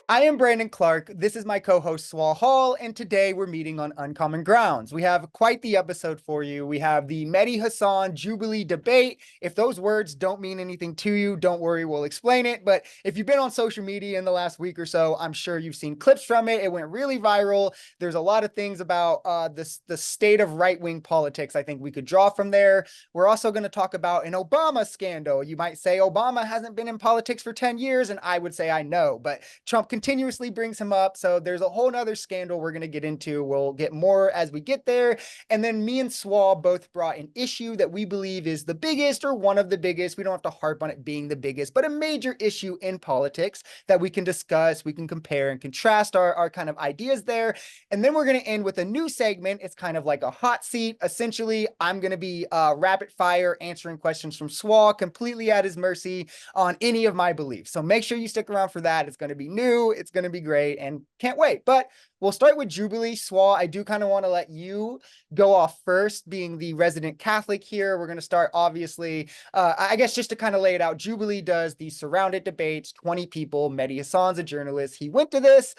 I am Brandon Clark. This is my co-host Swal Hall, and today we're meeting on Uncommon Grounds. We have quite the episode for you. We have the Mehdi Hassan Jubilee debate. If those words don't mean anything to you, don't worry, we'll explain it. But if you've been on social media in the last week or so, I'm sure you've seen clips from it. It went really viral. There's a lot of things about the state of right-wing politics I think we could draw from there. We're also going to talk about an Obama scandal. You might say Obama hasn't been in politics for 10 years, and I would say I know, but Trump continuously brings him up. So there's a whole nother scandal we're going to get into. We'll get more as we get there. And then me and Swal both brought an issue that we believe is the biggest or one of the biggest. We don't have to harp on it being the biggest, but a major issue in politics that we can discuss. We can compare and contrast our kind of ideas there. And then we're going to end with a new segment. It's kind of like a hot seat. Essentially, I'm going to be rapid fire answering questions from Swal completely at his mercy on any of my beliefs. So make sure you stick around for that. It's going to be new. It's going to be great and can't wait. But we'll start with Jubilee. Swal, I do kind of want to let you go off first, being the resident Catholic here. We're going to start, obviously, I guess just to kind of lay it out, Jubilee does these surrounded debates, 20 people. Mehdi Hassan's a journalist. He went to this.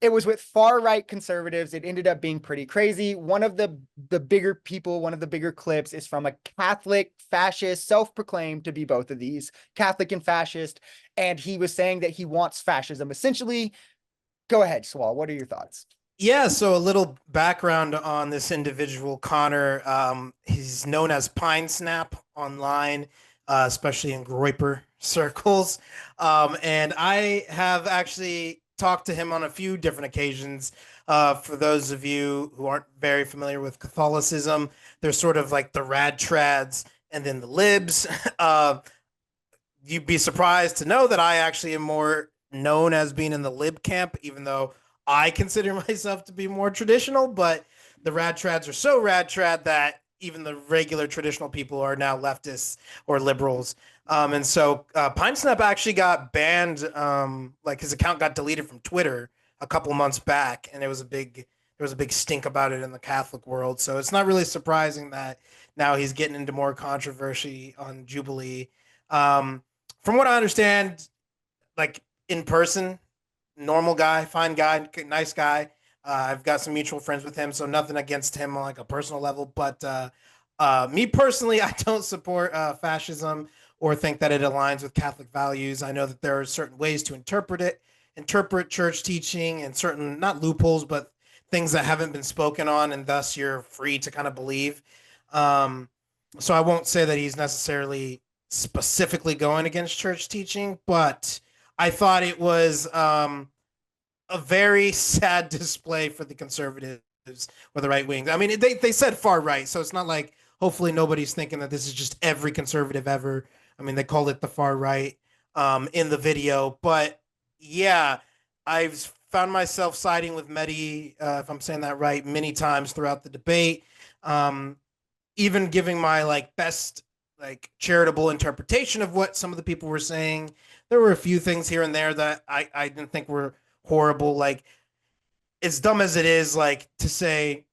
It was with far-right conservatives. It ended up being pretty crazy. One of the bigger people, one of the bigger clips is from a Catholic fascist, self-proclaimed to be both of these, Catholic and fascist, and he was saying that he wants fascism. Essentially, go ahead, Swal. What are your thoughts? Yeah, so a little background on this individual, Connor. He's known as Pine Snap online, especially in Groyper circles. And I have actually talked to him on a few different occasions. For those of you who aren't very familiar with Catholicism, there's sort of like the rad trads and then the libs. You'd be surprised to know that I actually am more known as being in the lib camp, even though I consider myself to be more traditional. But the rad trads are so rad trad that even the regular traditional people are now leftists or liberals. And so Pine Snap actually got banned. Like his account got deleted from Twitter a couple months back, and there was a big stink about it in the Catholic world. So it's not really surprising that now he's getting into more controversy on Jubilee. From what I understand, like in person, normal guy, fine guy, nice guy. I've got some mutual friends with him, so nothing against him on like a personal level. But me personally, I don't support fascism or think that it aligns with Catholic values. I know that there are certain ways to interpret church teaching, and certain not loopholes, but things that haven't been spoken on, and thus you're free to kind of believe. Um, so I won't say that he's necessarily specifically going against church teaching, but I thought it was a very sad display for the conservatives or the right wing. I mean, they said far right, so it's not like hopefully nobody's thinking that this is just every conservative ever. I mean, they called it the far right in the video, but yeah, I've found myself siding with Mehdi, if I'm saying that right, many times throughout the debate. Um, Even giving my like best like charitable interpretation of what some of the people were saying. There were a few things here and there that I didn't think were horrible. Like, as dumb as it is, like to say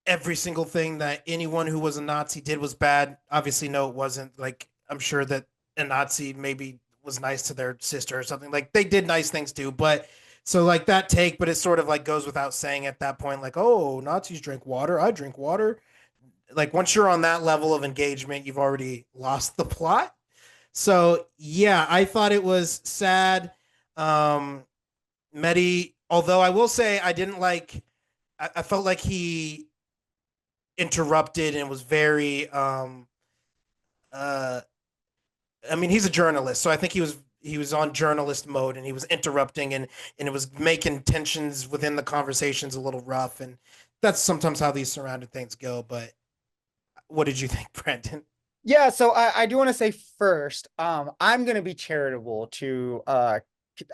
every single thing that anyone who was a Nazi did was bad. Obviously, no, it wasn't. Like, I'm sure that a Nazi maybe was nice to their sister or something. Like, they did nice things too. But so, like, that take, but it sort of like goes without saying at that point, like, oh, Nazis drink water. I drink water. Like, once you're on that level of engagement, you've already lost the plot. So, yeah, I thought it was sad. Um, Mehdi, although I will say I didn't like, I felt like he interrupted and was very uh I mean, he's a journalist, so I think he was on journalist mode, and he was interrupting, and it was making tensions within the conversations a little rough, and that's sometimes how these surrounded things go. But what did you think, Brandon? Yeah, so I do want to say first, I'm going to be charitable to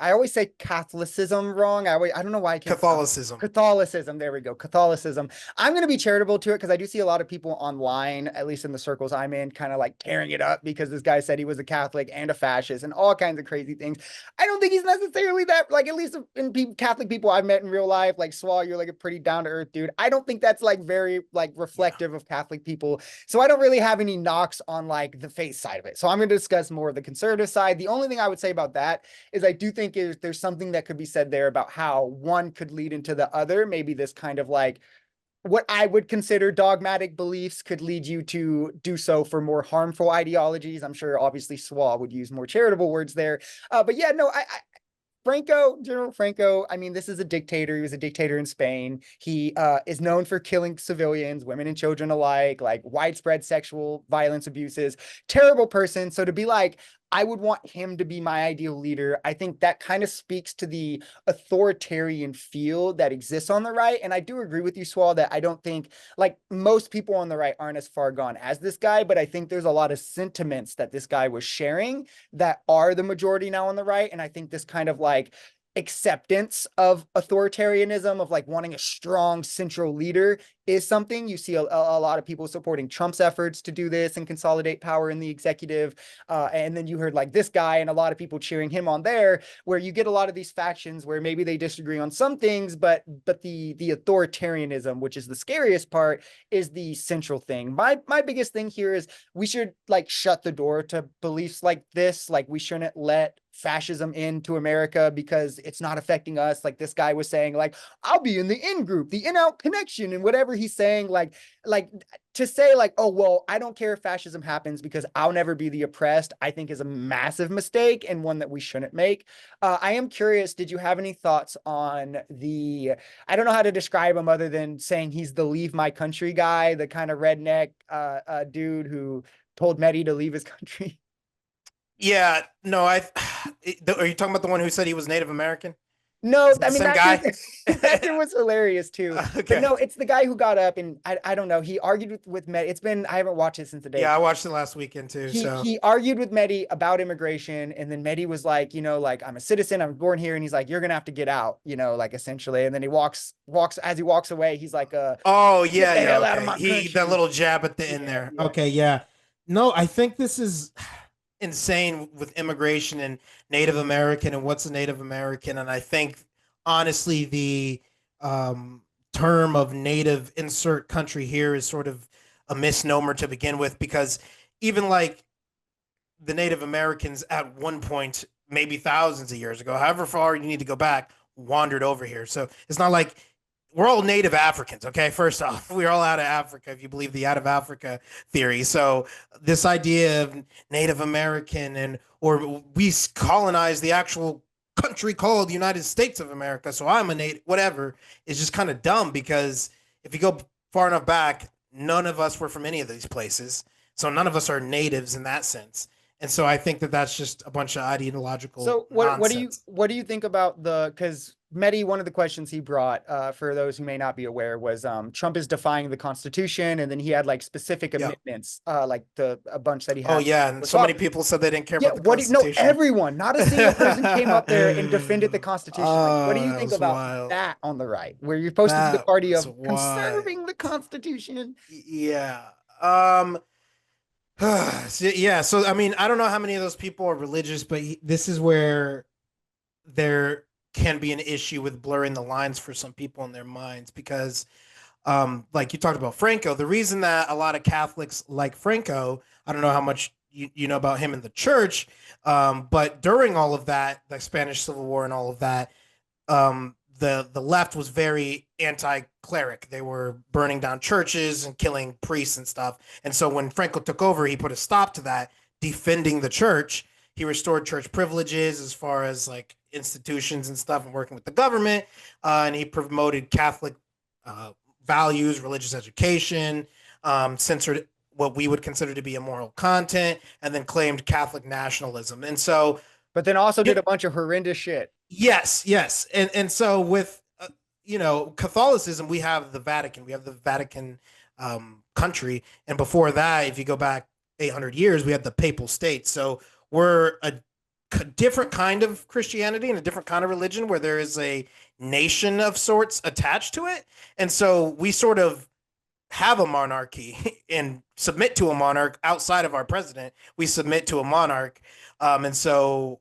I always say Catholicism wrong. I don't know why I can't Catholicism. Catholicism. There we go. Catholicism. I'm going to be charitable to it because I do see a lot of people online, at least in the circles I'm in, kind of like tearing it up because this guy said he was a Catholic and a fascist and all kinds of crazy things. I don't think he's necessarily that, like, at least in Catholic people I've met in real life, like Swal, you're like a pretty down to earth dude. I don't think that's like very like Yeah. reflective of Catholic people. So I don't really have any knocks on like the faith side of it. So I'm going to discuss more of the conservative side. The only thing I would say about that is I do think there's something that could be said there about how one could lead into the other. Maybe this kind of like what I would consider dogmatic beliefs could lead you to do so for more harmful ideologies. I'm sure obviously Swa would use more charitable words there. But yeah, no, Franco, General Franco, I mean, this is a dictator. He was a dictator in Spain. He is known for killing civilians, women and children alike, like widespread sexual violence abuses. Terrible person. So to be like, I would want him to be my ideal leader. I think that kind of speaks to the authoritarian feel that exists on the right. And I do agree with you, Swall, that I don't think like most people on the right aren't as far gone as this guy, but I think there's a lot of sentiments that this guy was sharing that are the majority now on the right. And I think this kind of like acceptance of authoritarianism, of like wanting a strong central leader, is something you see a lot of people supporting Trump's efforts to do this and consolidate power in the executive. And then you heard like this guy and a lot of people cheering him on there, where you get a lot of these factions where maybe they disagree on some things, but the authoritarianism, which is the scariest part, is the central thing. My biggest thing here is we should like shut the door to beliefs like this. Like we shouldn't let fascism into America because it's not affecting us. Like this guy was saying, like, I'll be in the in group, the in out connection, and whatever he's saying, like to say like, oh, well, I don't care if fascism happens because I'll never be the oppressed, I think is a massive mistake and one that we shouldn't make. I am curious, did you have any thoughts on I don't know how to describe him other than saying he's the leave my country guy, the kind of redneck dude who told Mehdi to leave his country? Yeah, no, are you talking about the one who said he was Native American? No, Is that I the mean same that guy? that dude was hilarious too. But Okay. no, it's the guy who got up and I don't know. He argued with Mehdi. It's been I haven't watched it since the day. Yeah, I watched it last weekend too. So He argued with Mehdi about immigration, and then Mehdi was like, like I'm a citizen, I'm born here, and he's like, you're gonna have to get out, like essentially. And then he walks as he walks away, he's like, oh get yeah, the yeah, hell out of okay. my He that country. little jab at the Yeah, end there. yeah. Okay, yeah. No, I think this is insane with immigration and Native American and what's a Native American. And I think honestly the um, term of native insert country here is sort of a misnomer to begin with, because even like the Native Americans at one point, maybe thousands of years ago, however far you need to go back, wandered over here. So it's not like we're all native Africans. Okay. First off, we're all out of Africa, if you believe the out of Africa theory. So this idea of Native American or we colonized the actual country called the United States of America. So I'm a native, whatever, is just kind of dumb, because if you go far enough back, none of us were from any of these places. So none of us are natives in that sense. And so I think that that's just a bunch of ideological So nonsense. what do you think about because Mehdi, one of the questions he brought, for those who may not be aware, was Trump is defying the Constitution, and then he had like specific Yeah. amendments, like a bunch that he Oh had. yeah, and so many people said they didn't care Yeah, about the what do you no Constitution. everyone, not a single person came up there and defended the Constitution. Like, what do Oh, you that think was about wild. that on the right, where you're supposed to be the That party was of wild. conserving the Constitution? Yeah. Um. Yeah. So I mean, I don't know how many of those people are religious, but this is where there can be an issue with blurring the lines for some people in their minds, because like you talked about Franco, the reason that a lot of Catholics like Franco, I don't know how much you know about him in the church, but during all of that, the Spanish Civil War and all of that, the left was very anti-cleric. They were burning down churches and killing priests and stuff. And so when Franco took over, he put a stop to that, defending the church. He restored church privileges as far as like institutions and stuff, and working with the government. And he promoted Catholic uh, values, religious education, censored what we would consider to be immoral content, and then claimed Catholic nationalism. And so, But then also did a bunch of horrendous shit. yes, yes, and so with Catholicism, we have the Vatican, we have the Vatican country, and before that, if you go back 800 years, we had the Papal State. So we're a different kind of Christianity and a different kind of religion where there is a nation of sorts attached to it. And so we sort of have a monarchy and submit to a monarch outside of our president. We submit to a monarch. And so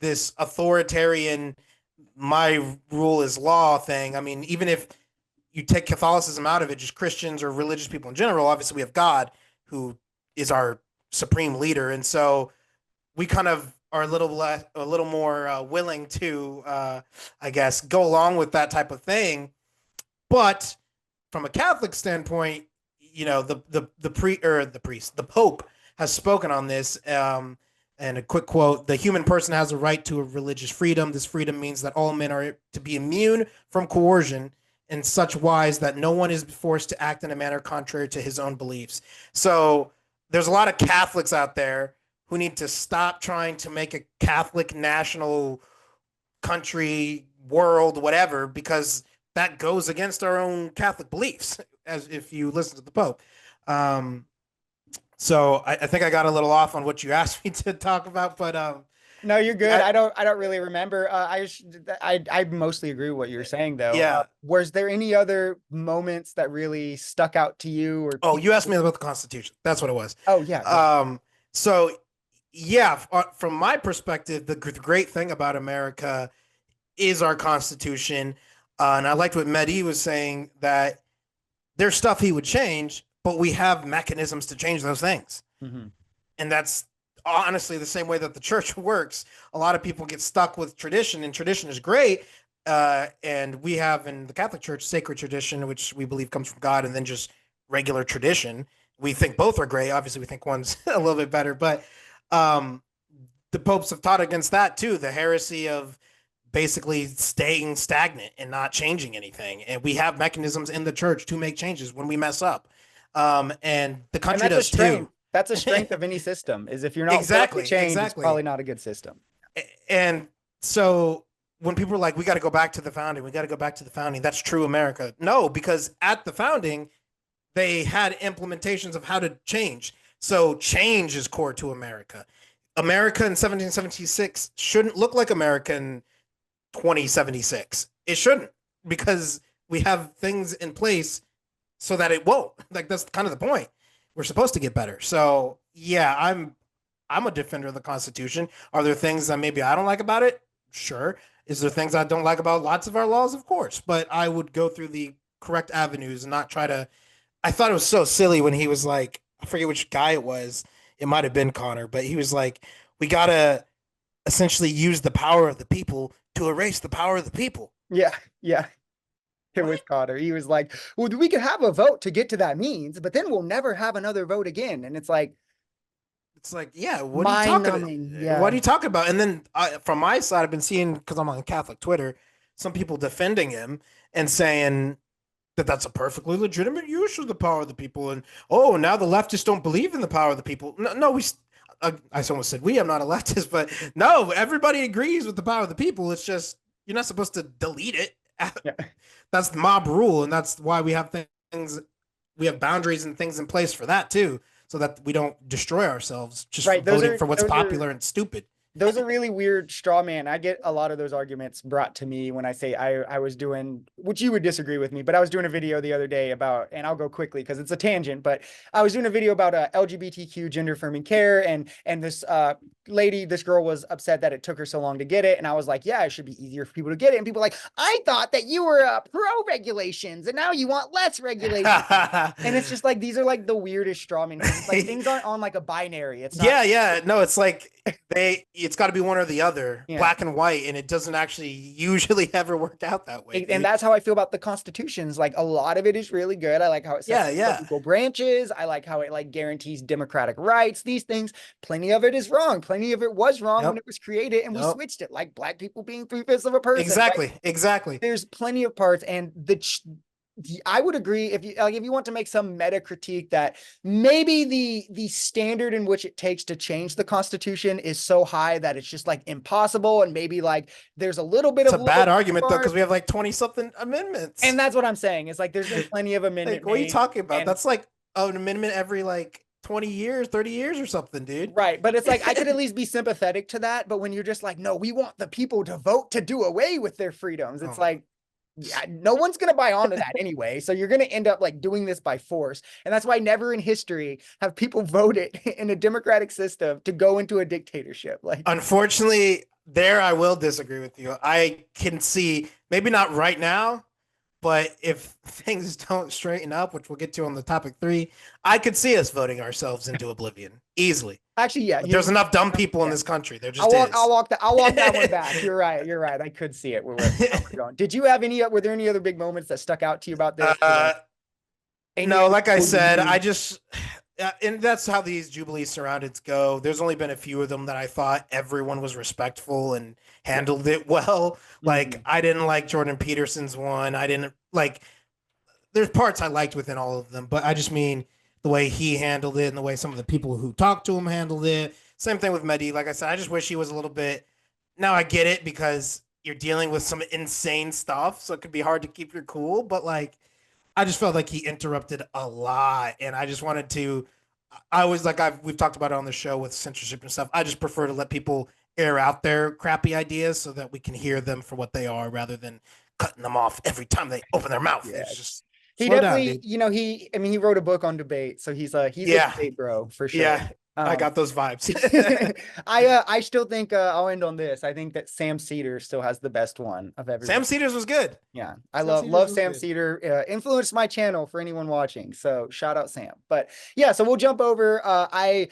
this authoritarian, my rule is law thing. I mean, even if you take Catholicism out of it, just Christians or religious people in general, obviously we have God who is our supreme leader. And so we kind of are a little less, a little more willing to, I guess, go along with that type of thing. But from a Catholic standpoint, you know, the Pope has spoken on this. And a quick quote: "The human person has a right to a religious freedom. This freedom means that all men are to be immune from coercion in such wise that no one is forced to act in a manner contrary to his own beliefs." So there's a lot of Catholics out there who need to stop trying to make a Catholic national country, world, whatever, because that goes against our own Catholic beliefs, as if you listen to the Pope. Um, so I think I got a little off on what you asked me to talk about, but No, you're good. yeah, I don't really remember. I mostly agree with what you're saying though. yeah. Was there any other moments that really stuck out to you or Oh, you asked people? me about the Constitution. That's what it was. Oh yeah, yeah. So yeah, from my perspective, the great thing about America is our Constitution. And I liked what Mehdi was saying, that there's stuff he would change, but we have mechanisms to change those things. Hmm. And that's honestly the same way that the church works. A lot of people get stuck with tradition, and tradition is great. And we have in the Catholic Church sacred tradition, which we believe comes from God, and then just regular tradition. We think both are great. Obviously, we think one's a little bit better, but um, the popes have taught against that too. The heresy of basically staying stagnant and not changing anything. And we have mechanisms in the church to make changes when we mess up. And the And country that's a does too. strength. That's a strength of any system, is if you're not willing to Exactly, change, it's exactly. probably not a good system. And so when people are like, we got to go back to the founding, we got to go back to the founding, that's true America. No, because at the founding, they had implementations of how to change. So change is core to America. America in 1776 shouldn't look like America in 2076. It shouldn't, because we have things in place so that it won't. Like, that's kind of the point. We're supposed to get better. So yeah, I'm a defender of the Constitution. Are there things that maybe I don't like about it? Sure. Is there things I don't like about lots of our laws? Of course. But I would go through the correct avenues and not try to. I thought it was so silly when he was like, I forget which guy it was. It might have been Connor, but he was like, we gotta essentially use the power of the people to erase the power of the people. Yeah, yeah. It was What? Cotter. He was like, well, we could have a vote to get to that means, but then we'll never have another vote again. And it's like It's like, yeah, what are you mind talking? numbing. What Yeah. are you talking about? And then from my side, I've been seeing, because I'm on Catholic Twitter, some people defending him and saying that that's a perfectly legitimate use of the power of the people. And oh, now the leftists don't believe in the power of the people. No, no, I almost said we. I'm not a leftist, but no, everybody agrees with the power of the people. It's just you're not supposed to delete it. Yeah. That's the mob rule, and that's why we have things, we have boundaries and things in place for that too, so that we don't destroy ourselves just for Right. voting for what's popular and stupid. Those are really weird straw man. I get a lot of those arguments brought to me when I say I was doing, which you would disagree with me, but I was doing a video the other day about, and I'll go quickly because it's a tangent, but I was doing a video about LGBTQ gender affirming care, and this lady, this girl was upset that it took her so long to get it, and I was like, yeah, it should be easier for people to get it, and people were like, I thought that you were pro regulations, and now you want less regulations. And it's just like these are like the weirdest straw man things. Like things aren't on like a binary. It's not. Yeah, yeah. No, it's like it's got to be one or the other, Yeah. black and white, and it doesn't actually usually ever work out that way. And that's how I feel about the constitutions. Like a lot of it is really good. I like how it sets Yeah, up equal branches. I like how it like guarantees democratic rights. These things, plenty of it is wrong. Plenty of it was wrong when it was created, and we switched it. Like black people being 3/5 of a person. Exactly, Like, exactly. there's plenty of parts, and I would agree if you want to make some meta critique that maybe the standard in which it takes to change the Constitution is so high that it's just like impossible, and maybe like there's a little bit It's of a bad argument though, because we have like 20 something amendments. and that's what I'm saying. It's like there's been plenty of amendments. Like, what are you talking about? That's like an amendment every like 20 years, 30 years or something, dude. Right. But it's like I could at least be sympathetic to that. But when you're just like, no, we want the people to vote to do away with their freedoms, it's like, yeah, no one's going to buy onto that anyway. So you're going to end up like doing this by force. And that's why never in history have people voted in a democratic system to go into a dictatorship. Like, unfortunately, there I will disagree with you. I can see, maybe not right now, But if things don't straighten up, which we'll get to on the topic 3, I could see us voting ourselves into oblivion easily. Actually, yeah, But there's enough dumb people in yeah. this country. There I'll just walk. is. I'll walk that one back. You're right. You're right. I could see it. Where we're going. Did you have any? Were there any other big moments that stuck out to you about this? Or like uh, any no, like I said, I news? just and that's how these Jubilee surroundeds go. There's only been a few of them that I thought everyone was respectful and Yeah. handled it well. Like Mhm. I didn't like Jordan Peterson's one. I didn't like. There's parts I liked within all of them, but I just mean the way he handled it and the way some of the people who talked to him handled it. Same thing with Mehdi. Like I said, I just wish he was a little bit. Now I get it because you're dealing with some insane stuff, so it could be hard to keep your cool. But like, I just felt like he interrupted a lot, and I just wanted to. I was like, we've talked about it on the show with censorship and stuff. I just prefer to let people air out their crappy ideas so that we can hear them for what they are, rather than cutting them off every time they open their mouth. It's Yes. just He slow down, definitely, dude. I mean, he wrote a book on debate, so he's a Yeah, debate bro for sure. yeah, I Um, got those vibes. I still think I'll end on this. I think that Sam Cedar still has the best one of Sam everybody. Cedars was good. Yeah, I Sam love Cedars love was Sam good. Cedar. Influenced my channel for anyone watching. So shout out Sam. But yeah, so we'll jump over. I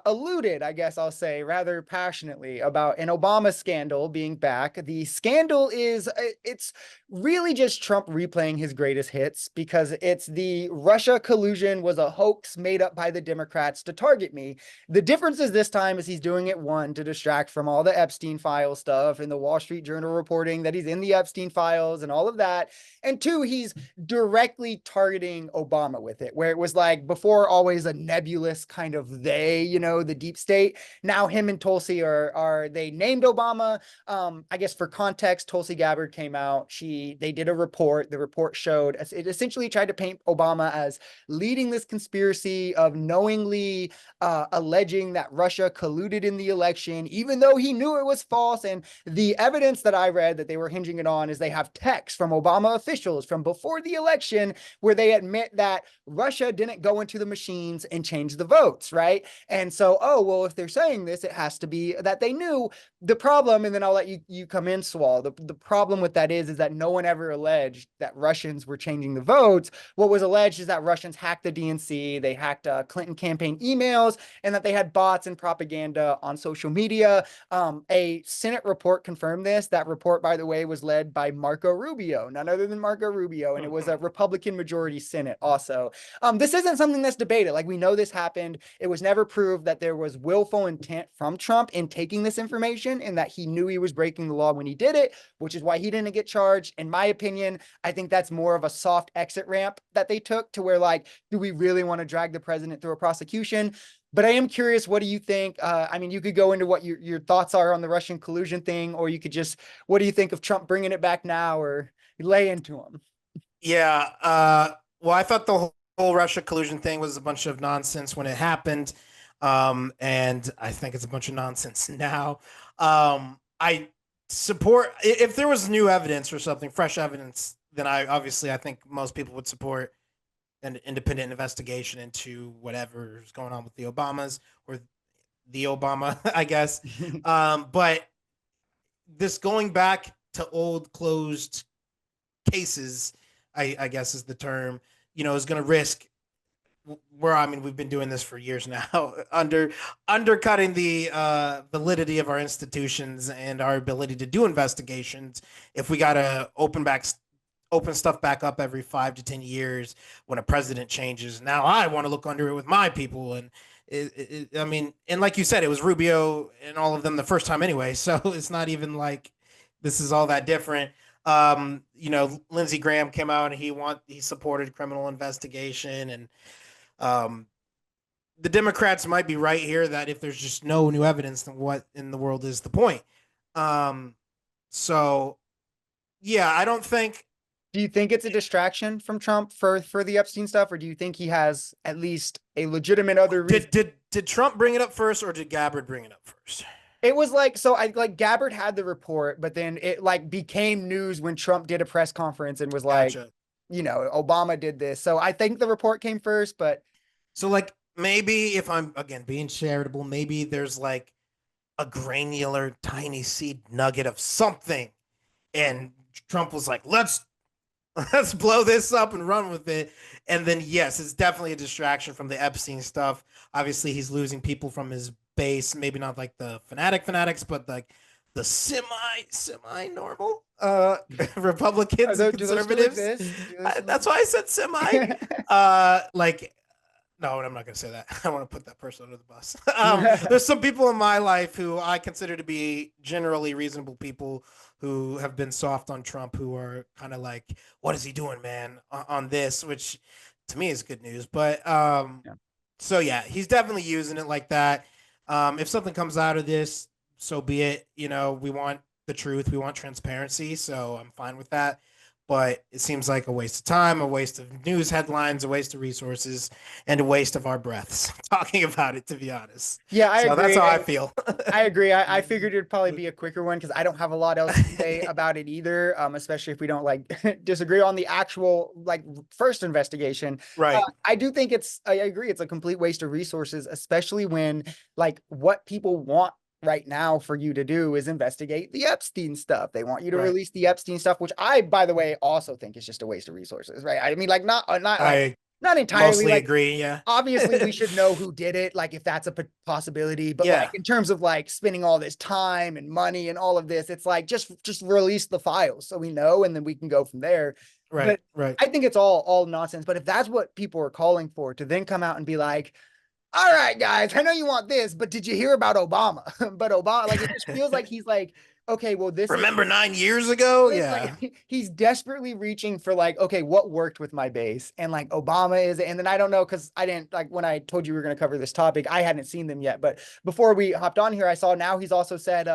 alluded, I guess I'll say, rather passionately about an Obama scandal being back. The scandal is it's really just Trump replaying his greatest hits because it's the Russia collusion was a hoax made up by the Democrats to target me. The difference is this time is he's doing it, one, to distract from all the Epstein file stuff and the Wall Street Journal reporting that he's in the Epstein files and all of that. And two, he's directly targeting Obama with it, where it was like before always a nebulous kind of they, the deep state. Now him and Tulsi are they named Obama. I guess for context, Tulsi Gabbard came out. They did a report. The report showed it essentially tried to paint Obama as leading this conspiracy of knowingly alleging that Russia colluded in the election, even though he knew it was false. And the evidence that I read that they were hinging it on is they have texts from Obama officials from before the election where they admit that Russia didn't go into the machines and change the votes, right? And so, oh, well, if they're saying this, it has to be that they knew the problem. And then I'll let you come in, Swal. The problem with that is that no one ever alleged that Russians were changing the votes. What was alleged is that Russians hacked the DNC, they hacked Clinton campaign emails, and that they had bots and propaganda on social media. A Senate report confirmed this. That report, by the way, was led by Marco Rubio, none other than Marco Rubio, and it was a Republican majority Senate also. This isn't something that's debated. Like, we know this happened. It was never proved that there was willful intent from Trump in taking this information and that he knew he was breaking the law when he did it, which is why he didn't get charged. In my opinion, I think that's more of a soft exit ramp that they took to where, like, do we really want to drag the president through a prosecution? But I am curious, what do you think? I mean, you could go into what your thoughts are on the Russian collusion thing, or you could just, what do you think of Trump bringing it back now, or lay into him? Yeah. Well, I thought the whole Russia collusion thing was a bunch of nonsense when it happened. And I think it's a bunch of nonsense now. I support if there was new evidence or something, fresh evidence, then I think most people would support an independent investigation into whatever's going on with the Obamas or the Obama, I guess. But this going back to old closed cases, I guess is the term, is going to risk where I mean we've been doing this for years now, undercutting the validity of our institutions and our ability to do investigations if we got to open stuff back up every 5 to 10 years when a president changes. Now I want to look under it with my people, and I mean, and like you said, it was Rubio and all of them the first time anyway, so it's not even like this is all that different. Lindsey Graham came out and he supported criminal investigation, and um, the Democrats might be right here that if there's just no new evidence, then what in the world is the point? Um, so yeah, I don't think. Do you think it's a distraction from Trump for the Epstein stuff, or do you think he has at least a legitimate other reason? Did Trump bring it up first, or did Gabbard bring it up first? It was like, so I like Gabbard had the report, but then it like became news when Trump did a press conference and was like, Gotcha. Obama did this. So I think the report came first, but So like maybe if I'm again being charitable, maybe there's like a granular tiny seed nugget of something, and Trump was like, let's blow this up and run with it. And then yes, it's definitely a distraction from the Epstein stuff. Obviously, he's losing people from his base, maybe not like the fanatics, but like the semi normal Republicans and Do those still conservatives. exist? Do those still That's why I said semi. Like no, I'm not going to say that. I want to put that person under the bus. There's some people in my life who I consider to be generally reasonable people who have been soft on Trump, who are kind of like, "What is he doing, man?" On this, which to me is good news. But Yeah. so yeah, he's definitely using it like that. If something comes out of this, so be it. You know, we want the truth, we want transparency, so I'm fine with that. But it seems like a waste of time, a waste of news headlines, a waste of resources, and a waste of our breaths talking about it, to be honest. Yeah, I So that's agree. how I And feel. I agree. I figured it'd probably be a quicker one because I don't have a lot else to say about it either. Especially if we don't like disagree on the actual like first investigation. Right, I do think I agree. It's a complete waste of resources, especially when like what people want right now for you to do is investigate the Epstein stuff. They want you to right. release the Epstein stuff, which I, by the way, also think is just a waste of resources, right? I mean, like not like I not entirely mostly like agree. Yeah. obviously we should know who did it, like if that's a possibility, but like Yeah. in terms of like spending all this time and money and all of this, it's like just release the files so we know and then we can go from there. Right. But Right. I think it's all nonsense. But if that's what people are calling for, to then come out and be like, all right, guys, I know you want this, but did you hear about Obama? But Obama, like it just feels like he's like, okay, well, this is Remember 9 years ago? it's Yeah. like he's desperately reaching for like, okay, what worked with my base? And like Obama is, and then I don't know, because I didn't like when I told you we were going to cover this topic, I hadn't seen them yet. But before we hopped on here, I saw now he's also said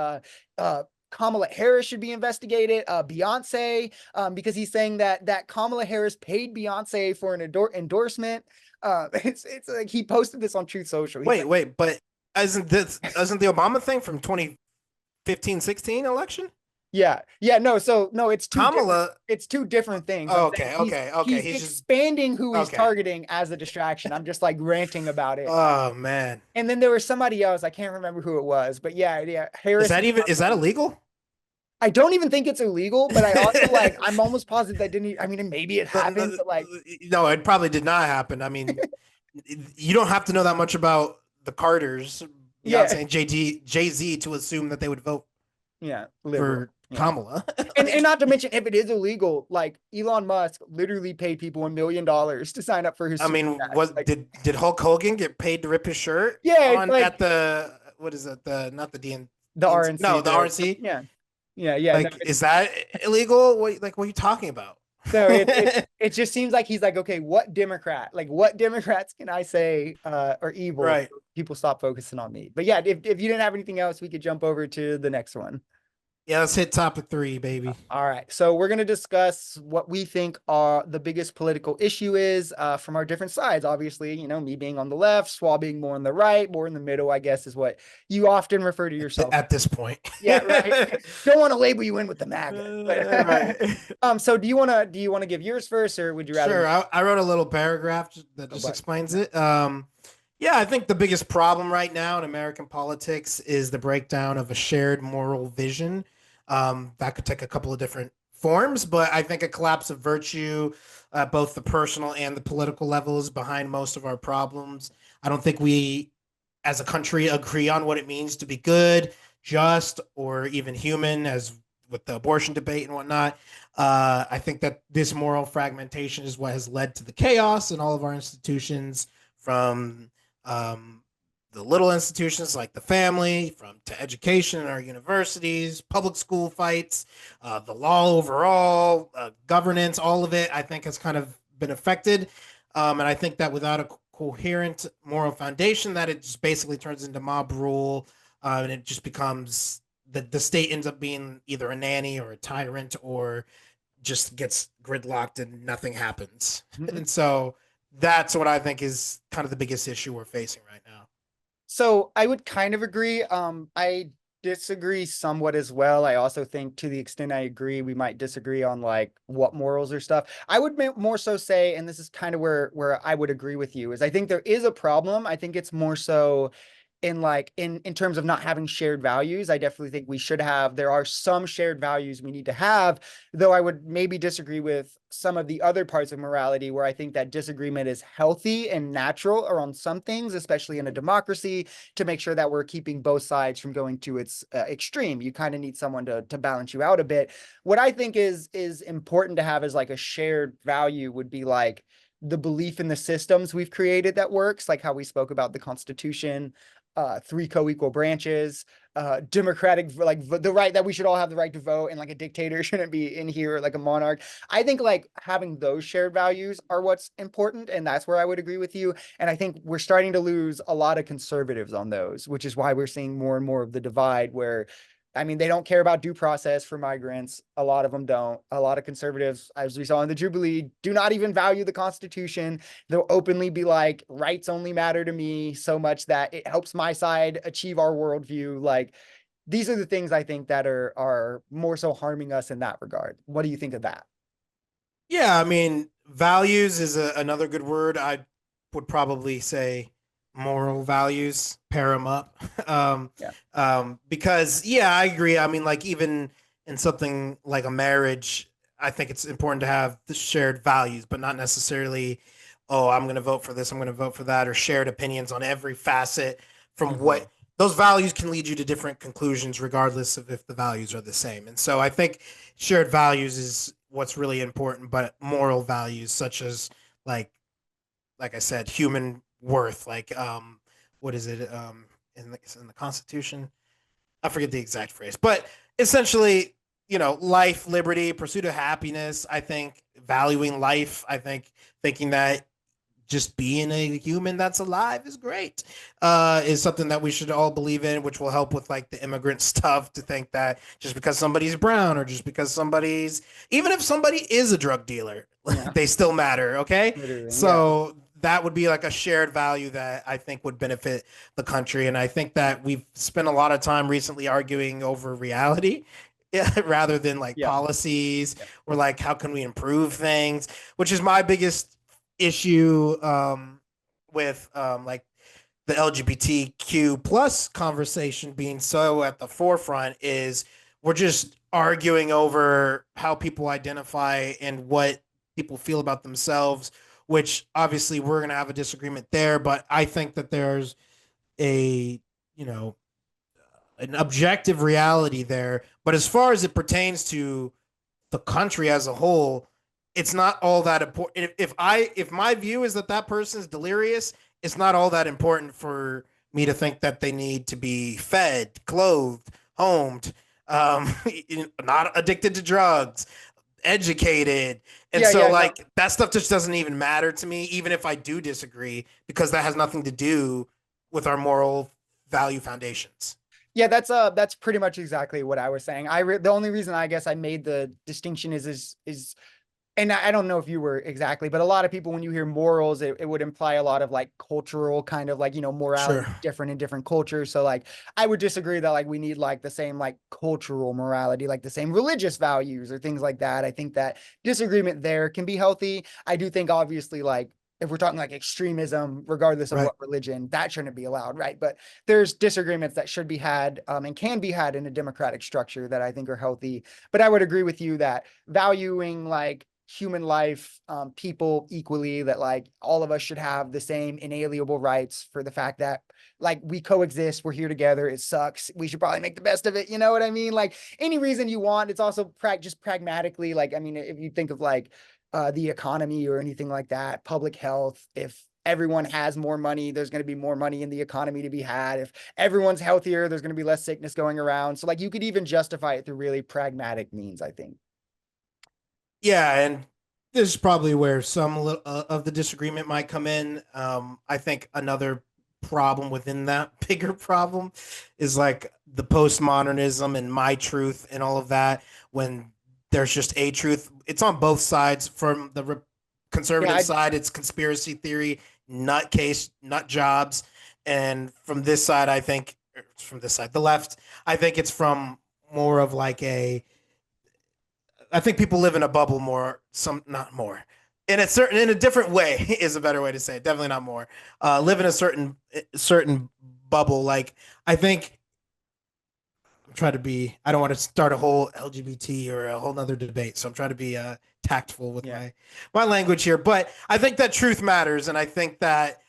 Kamala Harris should be investigated, Beyonce, because he's saying that Kamala Harris paid Beyonce for an endorsement. It's like he posted this on Truth Social. He's like, Wait, but isn't the Obama thing from 2015, 16 election? yeah, no, so no, Kamala. it's two different things. I'm Oh, saying okay. he's He's just expanding who he's okay. targeting as a distraction. I'm just like ranting about it. Oh man, And then there was somebody else, I can't remember who it was, but yeah, Harris. is that illegal? I don't even think it's illegal, but I also like I'm almost positive that didn't. I mean, maybe it No, no, happened, but like, no, it probably did not happen. I mean, you don't have to know that much about the Carters, yeah, Beyonce and Jay Z to assume that they would vote yeah, liberal. for Yeah. Kamala. And not to mention, if it is illegal, like Elon Musk literally paid people $1 million to sign up for his I super mean, PAC. what Like, did Hulk Hogan get paid to rip his shirt yeah, on like at the what is it, the not the DN the no, RNC, the RNC? yeah, yeah. No, Like, is that illegal? What are you talking about? so it just seems like he's like, okay, what Democrats can I say are evil? Right. People stop focusing on me. But yeah, if you didn't have anything else, we could jump over to the next one. Yeah, let's hit topic three, baby. All right. So we're going to discuss what we think are the biggest political issue is from our different sides. Obviously, you know, me being on the left, Swab being more on the right, more in the middle, I guess, is what you often refer to yourself. At this point. Yeah, right. Don't want to label you in with the MAGA. Right. So do you want to give yours first, or would you rather? Sure. I wrote a little paragraph that Go just back. explains it. Yeah, I think the biggest problem right now in American politics is the breakdown of a shared moral vision. That could take a couple of different forms, but I think a collapse of virtue at both the personal and the political levels behind most of our problems. I don't think we, as a country, agree on what it means to be good, just, or even human, as with the abortion debate and whatnot. I think that this moral fragmentation is what has led to the chaos in all of our institutions, from um, the little institutions like the family, from to education in our universities, public school fights, the law overall, governance, all of it, I think has kind of been affected. And I think that without a coherent moral foundation, that it just basically turns into mob rule, and it just becomes the state ends up being either a nanny or a tyrant, or just gets gridlocked and nothing happens. And so that's what I think is kind of the biggest issue we're facing right now. So I would kind of agree. I disagree somewhat as well. I also think to the extent I agree, we might disagree on like what morals or stuff. I would more so say, and this is kind of where I would agree with you, is I think there is a problem. I think it's more so in like in terms of not having shared values. I definitely think we should have. There are some shared values we need to have, though I would maybe disagree with some of the other parts of morality where I think that disagreement is healthy and natural around some things, especially in a democracy, to make sure that we're keeping both sides from going to its extreme. You kind of need someone to balance you out a bit. What I think is important to have as like a shared value would be like the belief in the systems we've created that works, like how we spoke about the Constitution, three co-equal branches, democratic, like the right that we should all have the right to vote, and like a dictator shouldn't be in here, like a monarch. I think like having those shared values are what's important, and that's where I would agree with you. And I think we're starting to lose a lot of conservatives on those, which is why we're seeing more and more of the divide where I mean, they don't care about due process for migrants. A lot of them don't. A lot of conservatives, as we saw in the Jubilee, do not even value the Constitution. They'll openly be like, rights only matter to me so much that it helps my side achieve our worldview. Like, these are the things I think that are more so harming us in that regard. What do you think of that? Yeah, I mean, values is another good word. I would probably say moral values, pair them up. Yeah. Because, yeah, I agree. I mean, like, even in something like a marriage, I think it's important to have the shared values, but not necessarily, oh, I'm going to vote for this, I'm going to vote for that, or shared opinions on every facet from Mhm. what those values can lead you to different conclusions, regardless of if the values are the same. And so I think shared values is what's really important, but moral values such as like like I said, human worth, like what is it in the Constitution? I forget the exact phrase, but essentially, life, liberty, pursuit of happiness. I think valuing life. I think thinking that just being a human that's alive is great, is something that we should all believe in, which will help with like the immigrant stuff, to think that just because somebody's brown, or just because somebody's, even if somebody is a drug dealer, Yeah. they still matter. Okay. Literally. Yeah. So that would be like a shared value that I think would benefit the country. And I think that we've spent a lot of time recently arguing over reality, rather than like Yeah. policies, Yeah. or like how can we improve things, which is my biggest issue, with like the LGBTQ plus conversation being so at the forefront, is we're just arguing over how people identify and what people feel about themselves, which obviously we're going to have a disagreement there. But I think that there's a, you know, an objective reality there. But as far as it pertains to the country as a whole, it's not all that important. If my view is that that person is delirious, it's not all that important for me to think that they need to be fed, clothed, homed, um, not addicted to drugs, educated. And Yeah. so Yeah. No. like that stuff just doesn't even matter to me, even if I do disagree, because that has nothing to do with our moral value foundations. Yeah, that's pretty much exactly what I was saying. The only reason I guess I made the distinction is and I don't know if you were exactly, but a lot of people, when you hear morals, it would imply a lot of like cultural kind of like, morality Sure. different in different cultures. So like, I would disagree that like we need like the same like cultural morality, like the same religious values or things like that. I think that disagreement there can be healthy. I do think obviously like if we're talking like extremism, regardless of Right. what religion, that shouldn't be allowed, right? But there's disagreements that should be had and can be had in a democratic structure that I think are healthy. But I would agree with you that valuing like human life, people equally, that like all of us should have the same inalienable rights for the fact that like we coexist, we're here together, it sucks, we should probably make the best of it, you know what I mean? Like any reason you want. It's also just pragmatically, like I mean, if you think of like the economy or anything like that, public health, if everyone has more money, there's going to be more money in the economy to be had. If everyone's healthier, there's going to be less sickness going around. So like you could even justify it through really pragmatic means, I think. Yeah, and this is probably where some of the disagreement might come in. I think another problem within that bigger problem is like the postmodernism and my truth and all of that. When there's just a truth, it's on both sides. From the Yeah, conservative side, it's conspiracy theory, nut case, nut jobs, and from this side, I think, from this side, the left, I think it's from more of like a, I think people live in a bubble more, some not more. In a different way is a better way to say it. Definitely not more. Live in a certain bubble. Like, I think I'm trying to be. I don't want to start a whole LGBT or a whole nother debate, so I'm trying to be tactful with Yeah. my language here. But I think that truth matters, and I think that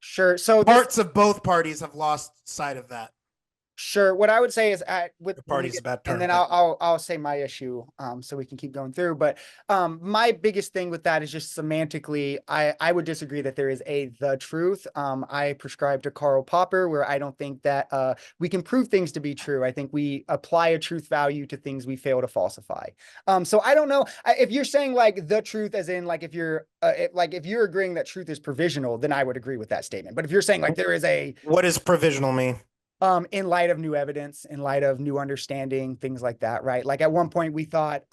Sure. So this parts of both parties have lost sight of that. Sure. What I would say is with The let me party's a get bad and term, then but I'll say my issue so we can keep going through. But my biggest thing with that is just semantically, I would disagree that there is the truth. I prescribe to Karl Popper where I don't think that we can prove things to be true. I think we apply a truth value to things we fail to falsify. So I don't know if you're saying like the truth as in like if you're like if you're agreeing that truth is provisional, then I would agree with that statement. But if you're saying like there is a what does provisional mean? in light of new evidence, in light of new understanding, things like that, right? Like at one point we thought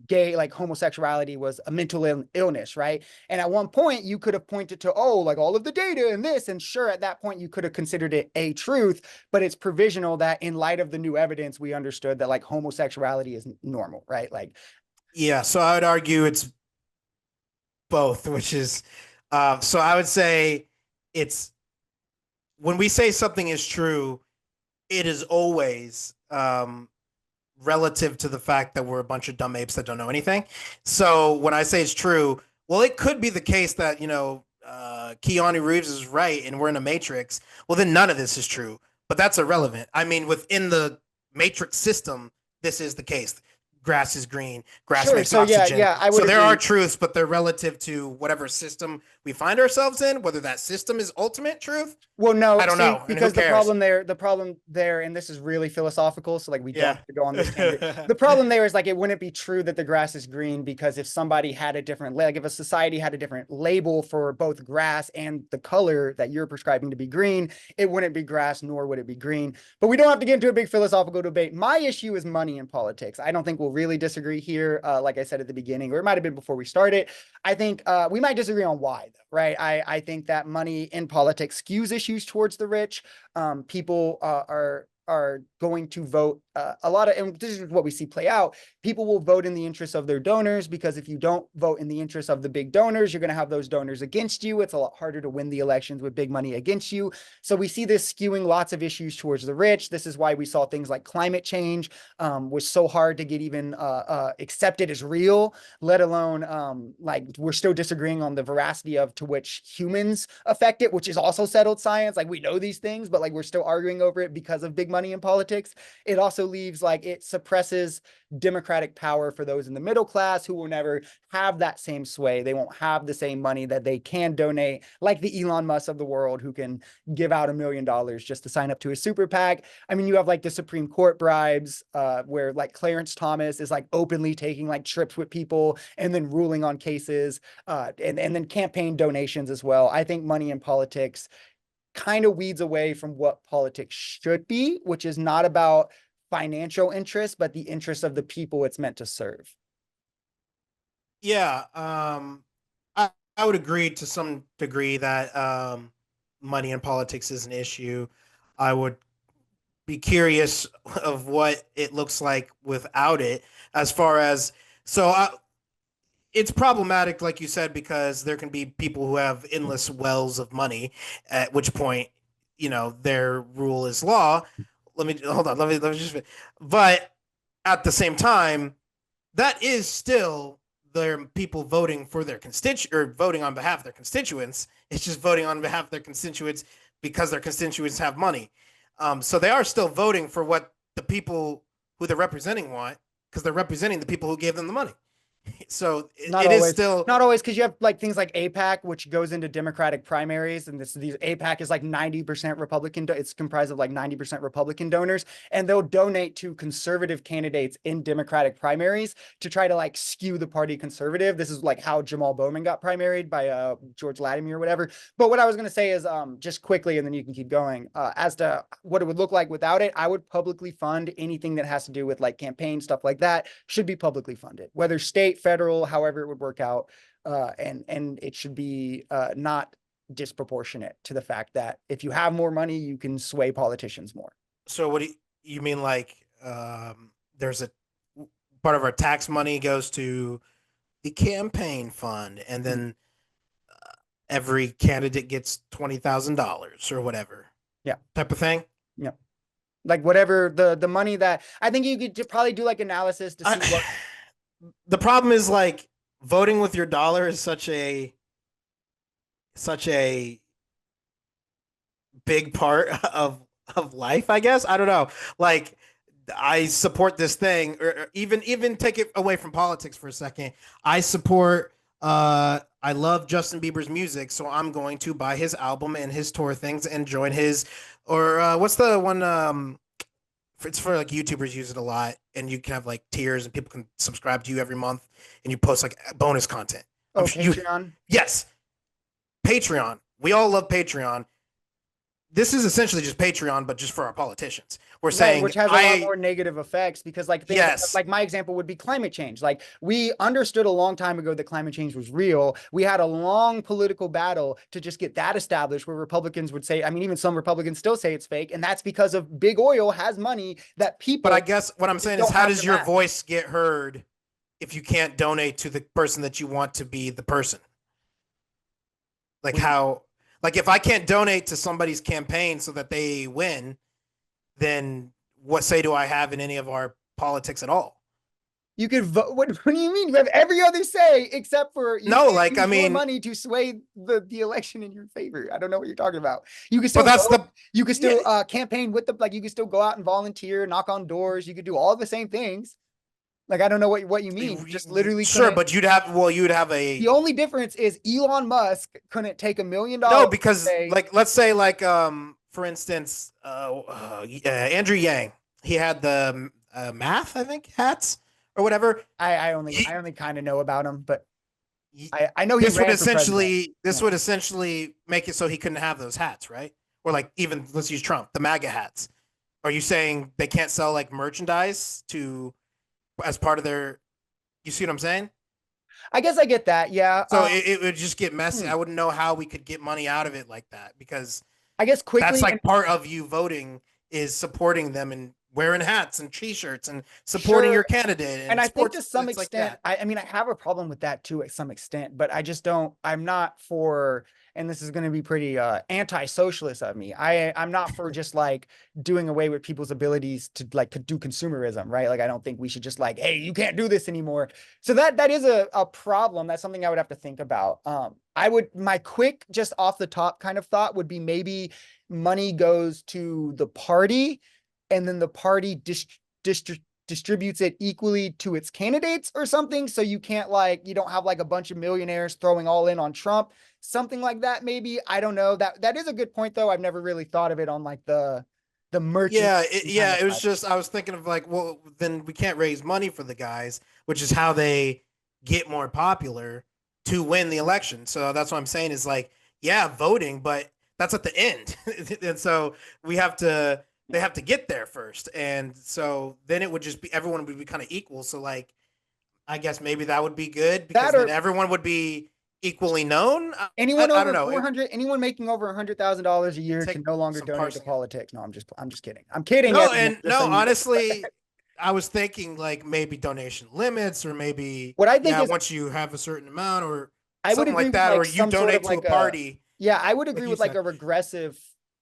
gay, like homosexuality was a mental illness, right? And at one point you could have pointed to, oh, like all of the data and this, and sure, at that point you could have considered it a truth, but it's provisional that in light of the new evidence, we understood that like homosexuality is normal, right? Like, Yeah, so I would argue it's both, which is so I would say it's when we say something is true, it is always relative to the fact that we're a bunch of dumb apes that don't know anything. So when I say it's true, well, it could be the case that, Keanu Reeves is right and we're in a matrix. Well, then none of this is true, but that's irrelevant. I mean, within the matrix system, this is the case. Grass is green, grass sure. makes So yeah, oxygen. yeah, I would So there are agree. truths, but they're relative to whatever system we find ourselves in, whether that system is ultimate truth. Well, no, I don't see, know. And who because cares? the problem there, and this is really philosophical, so like we don't Yeah. have to go on this tangent. The problem there is like it wouldn't be true that the grass is green because if somebody had a different, like if a society had a different label for both grass and the color that you're prescribing to be green, it wouldn't be grass nor would it be green. But we don't have to get into a big philosophical debate. My issue is money in politics. I don't think we'll really disagree here. Like I said at the beginning, or it might have been before we started. I think we might disagree on why, though, right? I think that money in politics skews issues towards the rich. People are going to vote a lot of, and this is what we see play out. People will vote in the interest of their donors because if you don't vote in the interest of the big donors, you're going to have those donors against you. It's a lot harder to win the elections with big money against you. So we see this skewing lots of issues towards the rich. This is why we saw things like climate change was so hard to get even accepted as real, let alone like we're still disagreeing on the veracity of to which humans affect it, which is also settled science. Like we know these things, but like we're still arguing over it because of big money in politics. It also leaves like it suppresses democratic power for those in the middle class who will never have that same sway. They won't have the same money that they can donate, like the Elon Musk of the world who can give out $1 million just to sign up to a super PAC. I mean, you have like the Supreme Court bribes, where like Clarence Thomas is like openly taking like trips with people and then ruling on cases, and then campaign donations as well. I think money in politics kind of weeds away from what politics should be, which is not about financial interest, but the interest of the people it's meant to serve. Yeah, I would agree to some degree that money in politics is an issue. I would be curious of what it looks like without it, as far as so it's problematic, like you said, because there can be people who have endless wells of money, at which point, their rule is law. Let me hold on. Let me just. But at the same time, that is still their people voting for their constituent or voting on behalf of their constituents. It's just voting on behalf of their constituents because their constituents have money. So they are still voting for what the people who they're representing want because they're representing the people who gave them the money. So Not it is always, still. not always, because you have like things like APAC, which goes into Democratic primaries, and these APAC is like 90% Republican. It's comprised of like 90% Republican donors, and they'll donate to conservative candidates in Democratic primaries to try to like skew the party conservative. This is like how Jamal Bowman got primaried by George Latimer or whatever. But what I was going to say is just quickly, and then you can keep going as to what it would look like without it. I would publicly fund anything that has to do with like campaign stuff like that. Should be publicly funded, whether state, federal, however it would work out, and it should be not disproportionate to the fact that if you have more money, you can sway politicians more. So what do you mean? Like, there's a part of our tax money goes to the campaign fund, and then every candidate gets $20,000 or whatever. Yeah. Type of thing. Yeah. Like whatever the money that I think you could probably do like analysis to see what. The problem is like voting with your dollar is such a big part of life, I guess. I don't know. Like I support this thing, or even take it away from politics for a second. I support I love Justin Bieber's music, so I'm going to buy his album and his tour things and join his or what's the one it's for like YouTubers use it a lot, and you can have like tiers and people can subscribe to you every month and you post like bonus content. Oh, Patreon. Yes. Patreon. We all love Patreon. This is essentially just Patreon, but just for our politicians. We're saying, which has a lot more negative effects because, like, yes, like my example would be climate change. Like, we understood a long time ago that climate change was real. We had a long political battle to just get that established, where Republicans would say, I mean, even some Republicans still say it's fake, and that's because of big oil has money that people. But I guess what I'm saying is, how does your voice get heard if you can't donate to the person that you want to be the person? Like how? Like if I can't donate to somebody's campaign so that they win, then what say do I have in any of our politics at all? You could vote. What do you mean? You have every other say except for no. Like I mean, money to sway the election in your favor. I don't know what you're talking about. You can still. But that's vote. You can still campaign with you can still go out and volunteer, knock on doors. You could do all the same things. Like, I don't know what you mean. Just literally. Sure, but you'd have a. The only difference is Elon Musk couldn't take $1 million. No, because like let's say like for instance, Andrew Yang, he had the math I think hats or whatever. I only kind of know about him, but I know this would essentially make it so he couldn't have those hats, right? Or like even let's use Trump, the MAGA hats. Are you saying they can't sell like merchandise to? As part of their, you see what I'm saying? I guess I get that. Yeah. So it would just get messy. I wouldn't know how we could get money out of it like that because I guess quickly that's like part of you voting is supporting them and wearing hats and t-shirts and supporting your candidate. And I think to some extent, I mean, I have a problem with that too, at some extent, but I just I'm not for, and this is going to be pretty anti-socialist of me. I'm not for just like doing away with people's abilities to like do consumerism, right? Like, I don't think we should just like, hey, you can't do this anymore. So that is a problem. That's something I would have to think about. My quick, just off the top kind of thought would be maybe money goes to the party and then the party distributes it equally to its candidates or something. So you can't you don't have like a bunch of millionaires throwing all in on Trump, something like that. Maybe, I don't know. That is a good point though. I've never really thought of it on like the merchant. It was just, I was thinking of like, well, then we can't raise money for the guys, which is how they get more popular to win the election. So that's what I'm saying is like, yeah, voting, but that's at the end. And so they have to get there first. And so then it would just be, everyone would be kind of equal. So like, I guess maybe that would be good because then everyone would be equally known. Anyone over 400, anyone making over $100,000 a year can no longer donate to politics. No, I'm just kidding. I'm kidding. No, honestly, I was thinking like maybe donation limits or maybe what I think is once you have a certain amount or I would something like that, or you donate to a party. Yeah, I would agree with like a regressive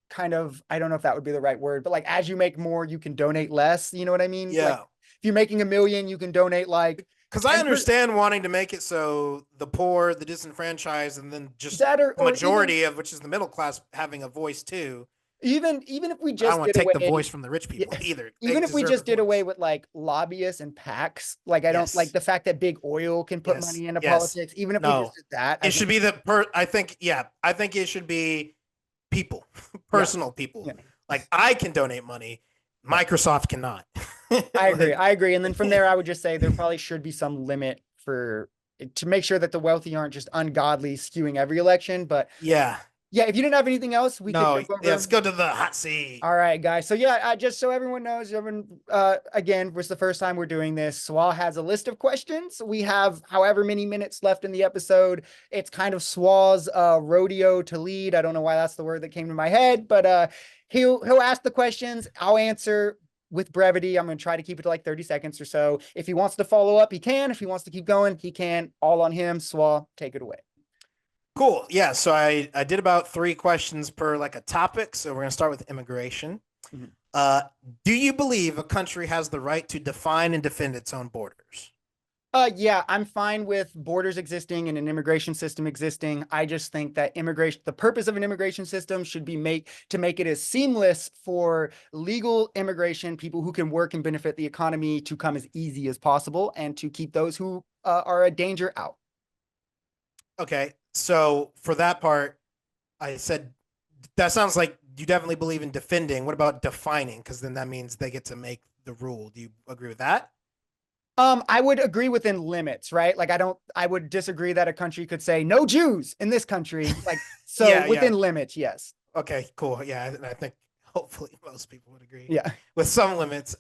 kind of, I don't know if that would be the right word, but like as you make more, you can donate less. You know what I mean? Yeah. Like, if you're making $1 million, you can donate like. Because I understand wanting to make it so the poor, the disenfranchised, and then just the majority of which is the middle class having a voice too. Even if we just I don't want to take the voice from the rich people either. Even if we just did away with like lobbyists and PACs, like I don't like the fact that big oil can put money into politics. Even if we just did that, it should be I think it should be people, personal people. Yeah. Like I can donate money, Microsoft cannot. I agree. And then from there, I would just say there probably should be some limit to make sure that the wealthy aren't just ungodly skewing every election. But yeah, if you didn't have anything else, let's go to the hot seat. All right, guys. So just so everyone knows, again, was the first time we're doing this. Shwa has a list of questions. We have however many minutes left in the episode. It's kind of Shwa's rodeo to lead. I don't know why that's the word that came to my head, but he'll ask the questions. I'll answer with brevity. I'm going to try to keep it to like 30 seconds or so. If he wants to follow up, he can. If he wants to keep going, he can. All on him. Shwa, take it away. Cool. Yeah. So I did about 3 questions per like a topic. So we're gonna start with immigration. Mhm. Uh, do you believe a country has the right to define and defend its own borders? Yeah, I'm fine with borders existing and an immigration system existing. I just think that immigration, the purpose of an immigration system should be to make it as seamless for legal immigration, people who can work and benefit the economy, to come as easy as possible, and to keep those who are a danger out. Okay. So for that part, I said that sounds like you definitely believe in defending. What about defining? Because then that means they get to make the rule. Do you agree with that? I would agree within limits, right? Like I would disagree that a country could say no Jews in this country. Like, so Yeah. within Yeah. limits, yes. Okay. Cool. Yeah. And I think hopefully most people would agree Yeah. with some limits.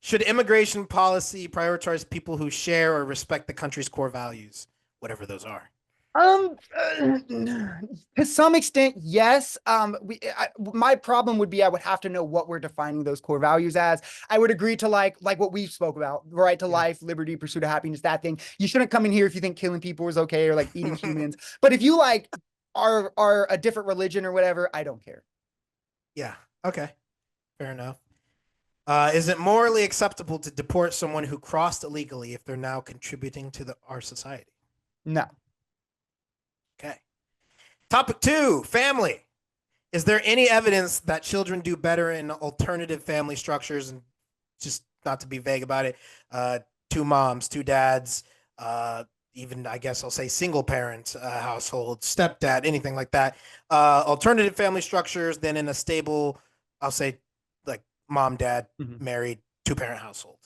Should immigration policy prioritize people who share or respect the country's core values, whatever those are? Um, to some extent, yes. My problem would be I would have to know what we're defining those core values as. I would agree to like what we spoke about, right to Yeah. life, liberty, pursuit of happiness, that thing. You shouldn't come in here if you think killing people is okay or like eating humans. But if you like are a different religion or whatever, I don't care. Yeah. Okay. Fair enough. Is it morally acceptable to deport someone who crossed illegally if they're now contributing to our society? No. Okay. Topic 2, family. Is there any evidence that children do better in alternative family structures? And just not to be vague about it, 2 moms, 2 dads, even I guess I'll say single parent household, stepdad, anything like that. Alternative family structures than in a stable, I'll say like mom, dad, Mhm. married, 2 parent household.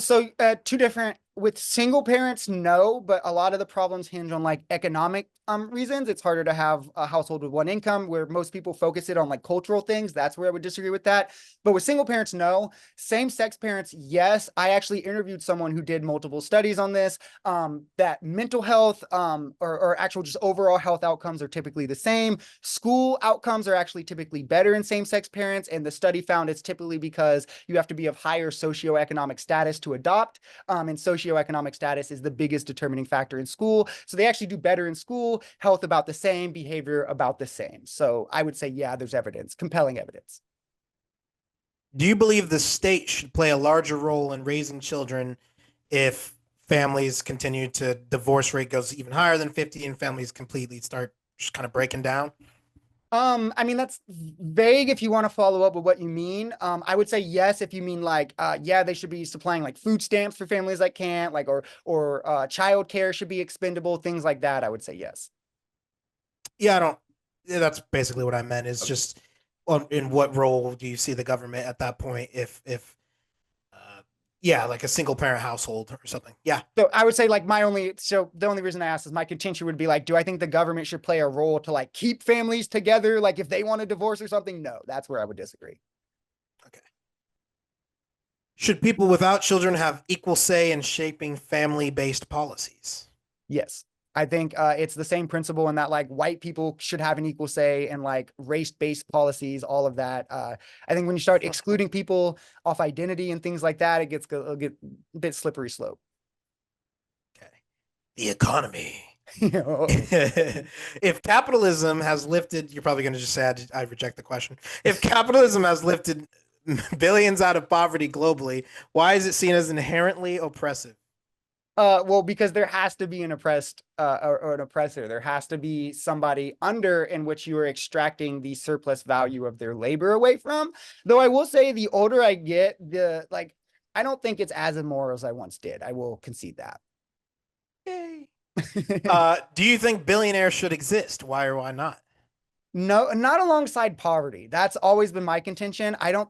So two different with single parents, no, but a lot of the problems hinge on like economic reasons. It's harder to have a household with one income where most people focus it on like cultural things. That's where I would disagree with that. But with single parents, no. Same sex parents, yes. I actually interviewed someone who did multiple studies on this. That mental health or actual just overall health outcomes are typically the same. School outcomes are actually typically better in same-sex parents, and the study found it's typically because you have to be of higher socioeconomic status to adopt, and socioeconomic status is the biggest determining factor in school. So they actually do better in school, health about the same, behavior about the same. So I would say, yeah, there's evidence, compelling evidence. Do you believe the state should play a larger role in raising children if families continue to divorce rate goes even higher than 50 and families completely start just kind of breaking down? I mean, that's vague if you want to follow up with what you mean. I would say yes if you mean like, yeah, they should be supplying like food stamps for families that can't, like, or child care should be expendable, things like that. I would say yes. Yeah, I don't. Yeah, that's basically what I meant. Is just in what role do you see the government at that point? If yeah, like a single parent household or something. Yeah. So I would say like so the only reason I asked is my contention would be like, do I think the government should play a role to like keep families together? Like if they want a divorce or something? No, that's where I would disagree. Okay. Should people without children have equal say in shaping family-based policies? Yes. I think it's the same principle in that like white people should have an equal say in like race-based policies, all of that. I think when you start excluding people off identity and things like that, it'll get a bit slippery slope. Okay. The economy. You know? If capitalism has lifted, you're probably going to just say I reject the question. If capitalism has lifted billions out of poverty globally, why is it seen as inherently oppressive? Well, because there has to be an oppressed or an oppressor. There has to be somebody under in which you are extracting the surplus value of their labor away from. Though I will say, the older I get, the like, I don't think it's as immoral as I once did. I will concede that. Yay. Do you think billionaires should exist? Why or why not? No, not alongside poverty. That's always been my contention. I don't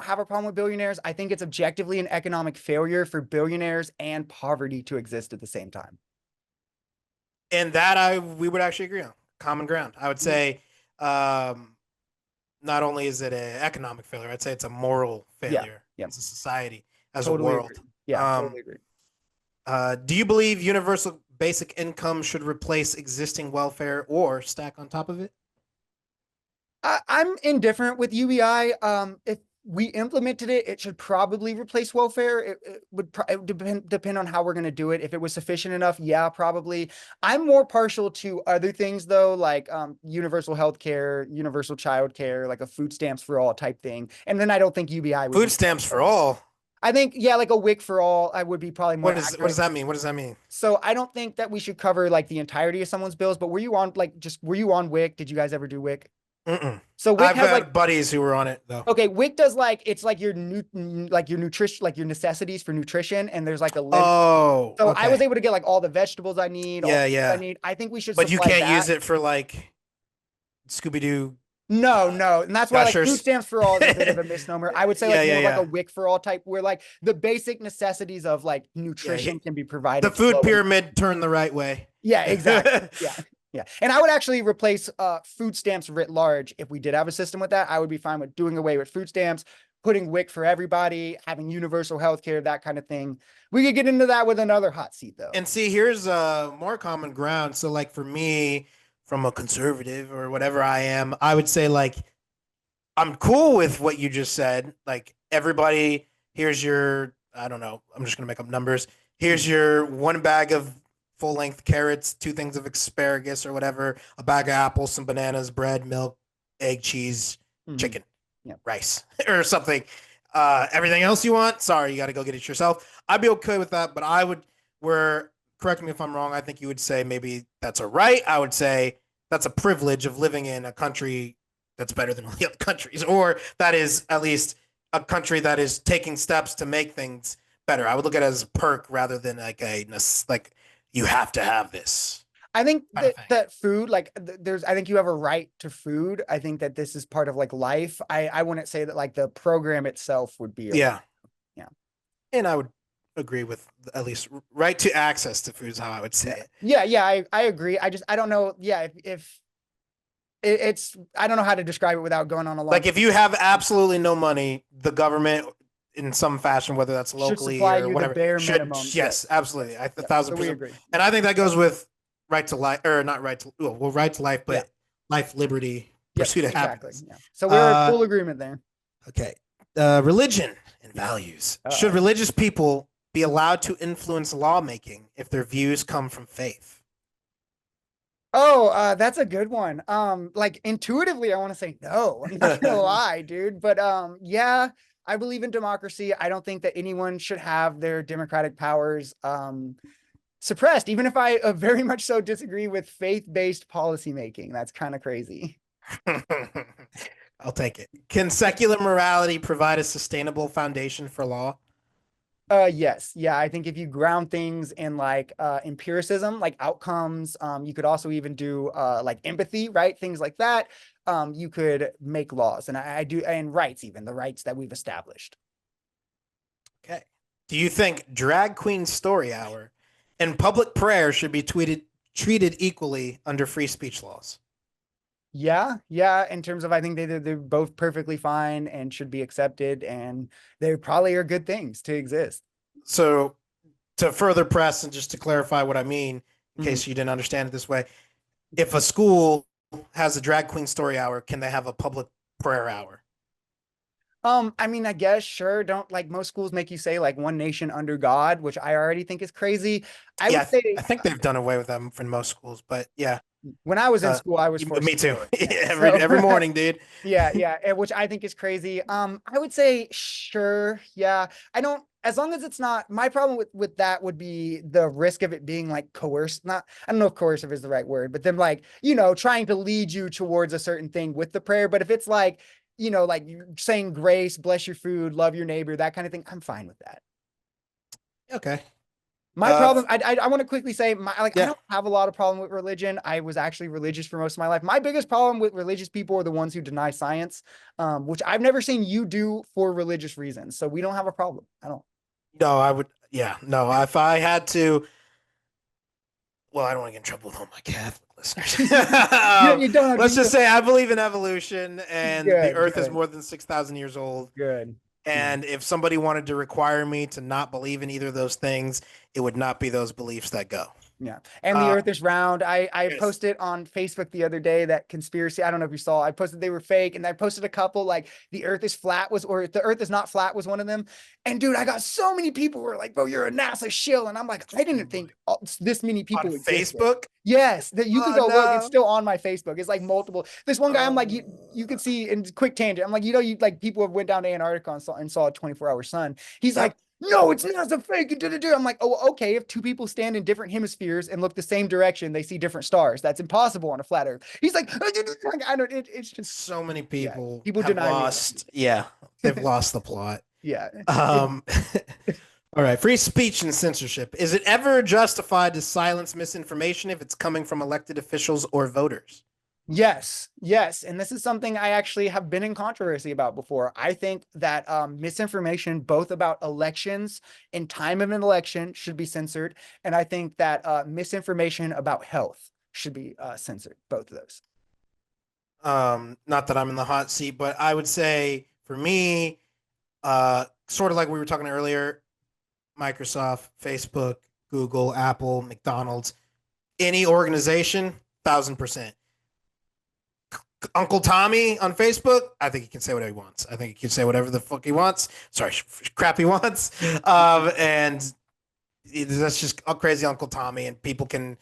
have a problem with billionaires. I think it's objectively an economic failure for billionaires and poverty to exist at the same time. And that we would actually agree on common ground. I would say um, not only is it an economic failure, I'd say it's a moral Yeah, failure yeah, as a society, as a totally world. agree. Yeah, Um, totally agree. do you believe universal basic income should replace existing welfare or stack on top of it? I'm indifferent with UBI. If we implemented it, it should probably replace welfare. It would depend on how we're going to do it. If it was sufficient enough, yeah, probably. I'm more partial to other things though, like universal health care, universal child care, like a food stamps for all type thing. And then I don't think UBI would Food be. stamps for all. I think, yeah, like a WIC for all, I would be probably more What accurate. does that mean? What does that mean? So I don't think that we should cover like the entirety of someone's bills, but were you on WIC? Did you guys ever do WIC? Mm-mm. So WIC I've has like, had buddies who were on it though. okay, WIC does like, it's like like your nutrition, like your necessities for nutrition. And there's like a limit. Oh, So I was okay. able to get like all the vegetables I need, all Yeah, the food I yeah. need. I think we should But you supply can't that. use it for like Scooby Doo. No, Uh, no. And that's why like food Gushers. stamps for all is a bit of a misnomer. I would say Yeah, like yeah, more of like a yeah. WIC for all type where like the basic necessities of like Yeah, nutrition can be the provided to food low income. pyramid turned the right way. Yeah, exactly. Yeah. Yeah. And I would actually replace food stamps writ large if we did have a system with that. I would be fine with doing away with food stamps, putting WIC for everybody, having universal health care, that kind of thing. We could get into that with another hot seat though. And see, here's more common ground. So, like for me, from a conservative or whatever I am, I would say like I'm cool with what you just said. Like everybody, here's your I don't know. I'm just gonna make up numbers. Here's your one bag of full length carrots, two things of asparagus or whatever, a bag of apples, some bananas, bread, milk, egg, cheese, Mhm. chicken, Yeah. rice, or something. Everything else you want, sorry, you got to go get it yourself. I'd be okay with that, but I would. Where correct me if I'm wrong. I think you would say maybe that's a right. I would say that's a privilege of living in a country that's better than all the other countries, or that is at least a country that is taking steps to make things better. I would look at it as a perk rather than like like you have to have this I think kind of that thing. food, like I think you have a right to food. I think that this is part of like life. I wouldn't say that like the program itself would be a right. Yeah, Yeah. and I would agree with at least right to access to food is how I would say Yeah. it. Yeah. Yeah. I agree. I don't know. Yeah. If it's, I don't know how to describe it without going on a long, Like if you have absolutely no money, the government in some fashion, whether that's should locally supply or you the whatever, bare should minimum. yes, absolutely, a Yeah. thousand So we percent. agree. And I think that goes with right to life, or not right to well, right to life, Yeah. but life, liberty, Yep. pursuit of Exactly. happiness. Yeah. So we're in Uh, full agreement there. okay, religion and values. Should Uh-oh. religious people be allowed to influence lawmaking if their views come from faith? Oh, that's a good one. Like intuitively, I want to say no. I'm not gonna lie, dude. But yeah, I believe in democracy. I don't think that anyone should have their democratic powers suppressed, even if I very much so disagree with faith-based policymaking. That's kind of crazy. I'll take it. Can secular morality provide a sustainable foundation for law? Yes. Yeah, I think if you ground things in like empiricism, like outcomes, you could also even do like empathy, right? Things like that. You could make laws, and I do, and rights, even the rights that we've established. Okay. Do you think drag queen story hour and public prayer should be treated equally under free speech laws? Yeah, yeah. In terms of, I think they're both perfectly fine and should be accepted, and they probably are good things to exist. So, to further press and just to clarify what I mean, in Mhm. case you didn't understand it this way, if a school has a drag queen story hour, can they have a public prayer hour? I mean, I guess sure. Don't like most schools make you say like one nation under God, which I already think is crazy. I Yeah, would say I think they've done away with them for most schools, but yeah, when I was in school, I was forced me to too. do it. Yeah. every So morning, dude. yeah, yeah, which I think is crazy. I would say sure, yeah. I don't, as long as it's not, my problem with that would be the risk of it being like coerced. Not, I don't know if coercive is the right word, but then like, trying to lead you towards a certain thing with the prayer. But if it's like, like you're saying grace, bless your food, love your neighbor, that kind of thing, I'm fine with that. Okay. My problem, I want to quickly say, I Yeah. don't have a lot of problem with religion. I was actually religious for most of my life. My biggest problem with religious people are the ones who deny science, which I've never seen you do for religious reasons. So we don't have a problem. I don't. No, I would. Yeah, no. If I had to, well, I don't want to get in trouble with all my Catholic listeners. You don't have Let's to. just say I believe in evolution, and the Good, Earth is good, more than 6,000 years old. good. And if somebody wanted to require me to not believe in either of those things, it would not be those beliefs that go. Yeah. And the Uh, earth is round. I yes. posted on Facebook the other day that conspiracy. I don't know if you saw. I posted they were fake, and I posted a couple like the earth is flat was or the earth is not flat was one of them. And dude, I got so many people who were like, bro, you're a NASA shill. And I'm like, I Oh didn't boy. think this many On people existed. Facebook? Yes, that you could Oh go look. It's no. still on my Facebook. It's like multiple. This one guy, I'm like, you Uh, could see in quick tangent. I'm like, you like people have went down to Antarctica and saw a 24-hour sun. He's like, yep. no, it's not a fake. I'm like, oh, okay. If two people stand in different hemispheres and look the same direction, they see different stars. That's impossible on a flat Earth. He's like, I don't. It's just So many yeah. people People have deny reality. lost. Yeah, they've lost the plot. Yeah. It, Um, all right, free speech and censorship. Is it ever justified to silence misinformation if it's coming from elected officials or voters? yes, yes. And this is something I actually have been in controversy about before. I think that misinformation, both about elections and time of an election, should be censored. And I think that misinformation about health should be censored. Both of those. Not that I'm in the hot seat, but I would say for me, sort of like we were talking earlier, Microsoft, Facebook, Google, Apple, McDonald's, any organization, 1,000%. Uncle Tommy on Facebook, I think he can say whatever he wants. I think he can say whatever the fuck he wants. Sorry, crap he wants. And that's just a crazy Uncle Tommy, and people can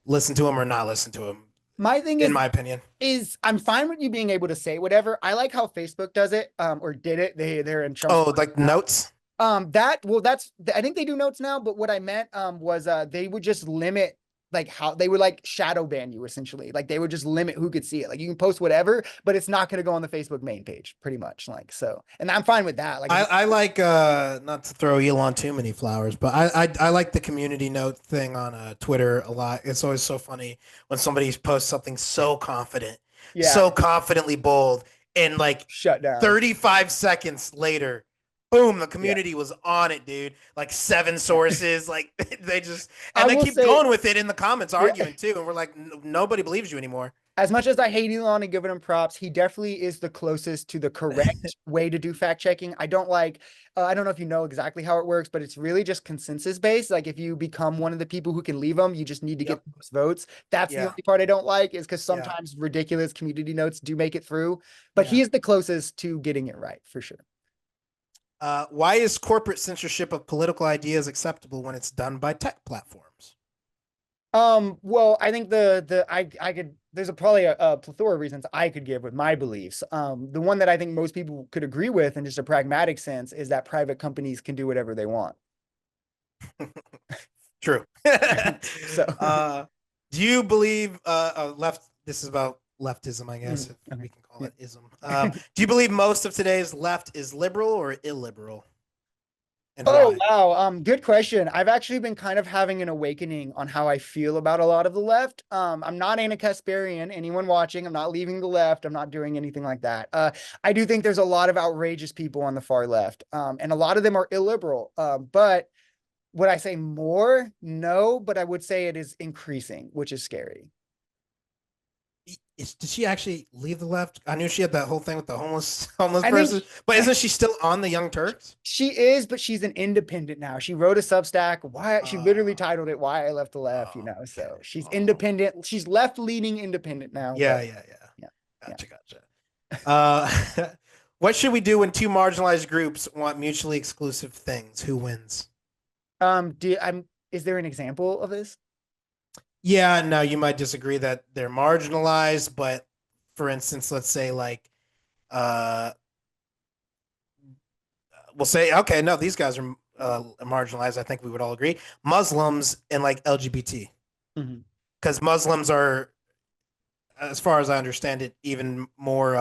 listen to him or not listen to him, My thing in my opinion. is I'm fine with you being able to say whatever. I like how Facebook does it, or did it. They're in Trump's Oh, like now. notes? That well, that's I think they do notes now, but what I meant was they would just limit like how they would like shadow ban you essentially. Like they would just limit who could see it. Like you can post whatever, but it's not going to go on the Facebook main page, pretty much. Like so, and I'm fine with that. Like I like not to throw Elon too many flowers, but I like the community note thing on Twitter a lot. It's always so funny when somebody posts something so confident, yeah, so confidently bold, and like shut down. 35 seconds later, boom, the Yeah, community was on it, dude. Like 7 sources, like they just I and they will keep say, going with it in the comments yeah. arguing too, and we're like, Nobody believes you anymore." As much as I hate Elon and giving him props, he definitely is the closest to the correct way to do fact checking. I don't like, I don't know if you know exactly how it works, but it's really just consensus based. Like if you become one of the people who can leave them, you just need to Yep. get the most votes. That's the Yeah. only part I don't like is because Yeah. sometimes ridiculous community notes do make it through, but he Yeah. is the closest to getting it right for sure. Why is corporate censorship of political ideas acceptable when it's done by tech platforms? Well, I think I could there's probably a plethora of reasons I could give with my beliefs. The one that I think most people could agree with in just a pragmatic sense is that private companies can do whatever they want. True. So, Do you believe left? This is about leftism, I guess, if okay. we can call Yeah. it ism. Do you believe most of today's left is liberal or illiberal, and Oh why? wow, good question. I've actually been kind of having an awakening on how I feel about a lot of the left. I'm not Anna Kasparian. Anyone watching, I'm not leaving the left. I'm not doing anything like that. I do think there's a lot of outrageous people on the far left, and a lot of them are illiberal. But would I say more? No, but I would say it is increasing, which is scary. Did she actually leave the left? I knew she had that whole thing with the homeless I think person, but isn't she still on the Young Turks? she is, but she's an independent now. She wrote a Substack. Why she literally Uh, titled it "Why I Left the Left," oh, okay. So she's Oh, independent. She's left leaning independent now, yeah, but yeah, yeah. yeah, yeah. Gotcha. What should we do when two marginalized groups want mutually exclusive things? Who wins? Is there an example of this? Yeah, no, you might disagree that they're marginalized, but for instance, let's say like uh we'll say okay, no, these guys are marginalized. I think we would all agree. Muslims and like LGBT, Mhm. because Muslims are, as far as I understand it, even more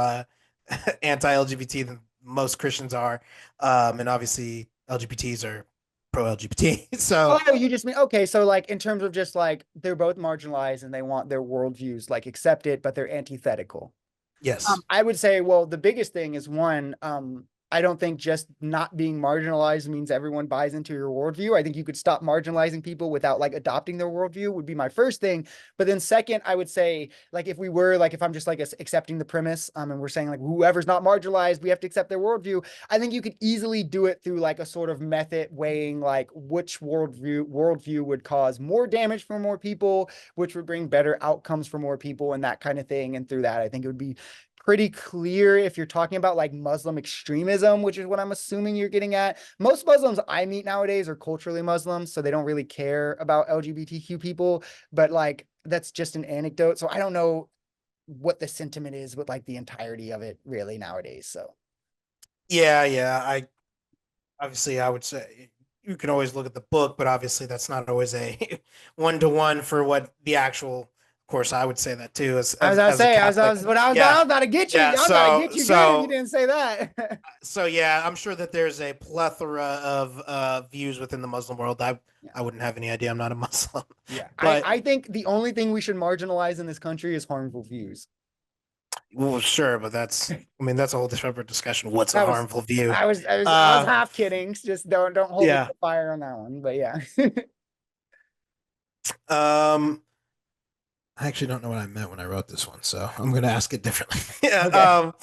anti-LGBT than most Christians are, and obviously LGBTs are pro-LGBT. So Oh, you just mean okay. So, like, in terms of just like they're both marginalized and they want their worldviews like accepted, but they're antithetical. yes, I would say, well, the biggest thing is one, I don't think just not being marginalized means everyone buys into your worldview. I think you could stop marginalizing people without like adopting their worldview would be my first thing. But then second, I would say like if we were like if I'm just like accepting the premise, and we're saying like whoever's not marginalized, we have to accept their worldview. I think you could easily do it through like a sort of method weighing like which worldview would cause more damage for more people, which would bring better outcomes for more people, and that kind of thing. And through that, I think it would be pretty clear if you're talking about like Muslim extremism, which is what I'm assuming you're getting at. Most Muslims I meet nowadays are culturally Muslims, so they don't really care about LGBTQ people, but like that's just an anecdote. So I don't know what the sentiment is with like the entirety of it really nowadays. So Yeah. I obviously I would say you can always look at the book, but obviously that's not always a one to one for what the actual. Of course, I would say that too I was as a Catholic. but I Yeah, was about to get you. I yeah. was about to So get you good if you so didn't say that. so yeah, I'm sure that there's a plethora of views within the Muslim world. Yeah. I wouldn't have any idea. I'm not a Muslim, Yeah. but I think the only thing we should marginalize in this country is harmful views. well, sure, but that's a whole separate discussion. What's a That was harmful view? I was half kidding. Just don't hold me to Yeah. the fire on that one. But yeah. Um, I actually don't know what I meant when I wrote this one, so I'm going to ask it differently. Yeah. Okay.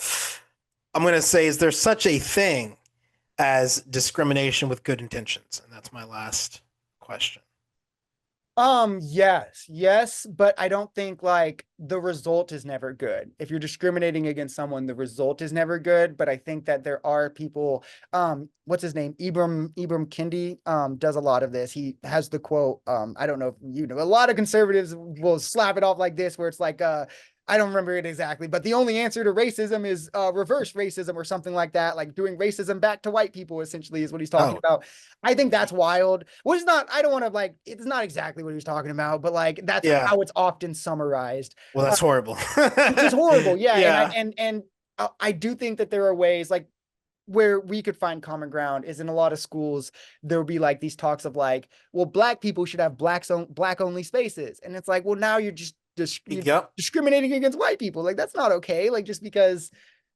I'm going to say, is there such a thing as discrimination with good intentions? And that's my last question. Yes, but I don't think like the result is never good. If you're discriminating against someone, the result is never good. But I think that there are people, what's his name? Ibram Kendi, does a lot of this. He has the quote, I don't know if you know, a lot of conservatives will slap it off like this, where it's like, I don't remember it exactly, but the only answer to racism is reverse racism or something like that. Like doing racism back to white people, essentially, is what he's talking Oh, about. I think that's wild. Well, it's not, I don't want to like, it's not exactly what he's talking about, but like that's yeah. how it's often summarized. Well, Uh, that's horrible. which is horrible. Yeah. Yeah. And I do think that there are ways like where we could find common ground is in a lot of schools. There will be like these talks of like, well, black people should have black only spaces. And it's like, well, now you're Yep. discriminating against white people. Like that's not okay. Like just because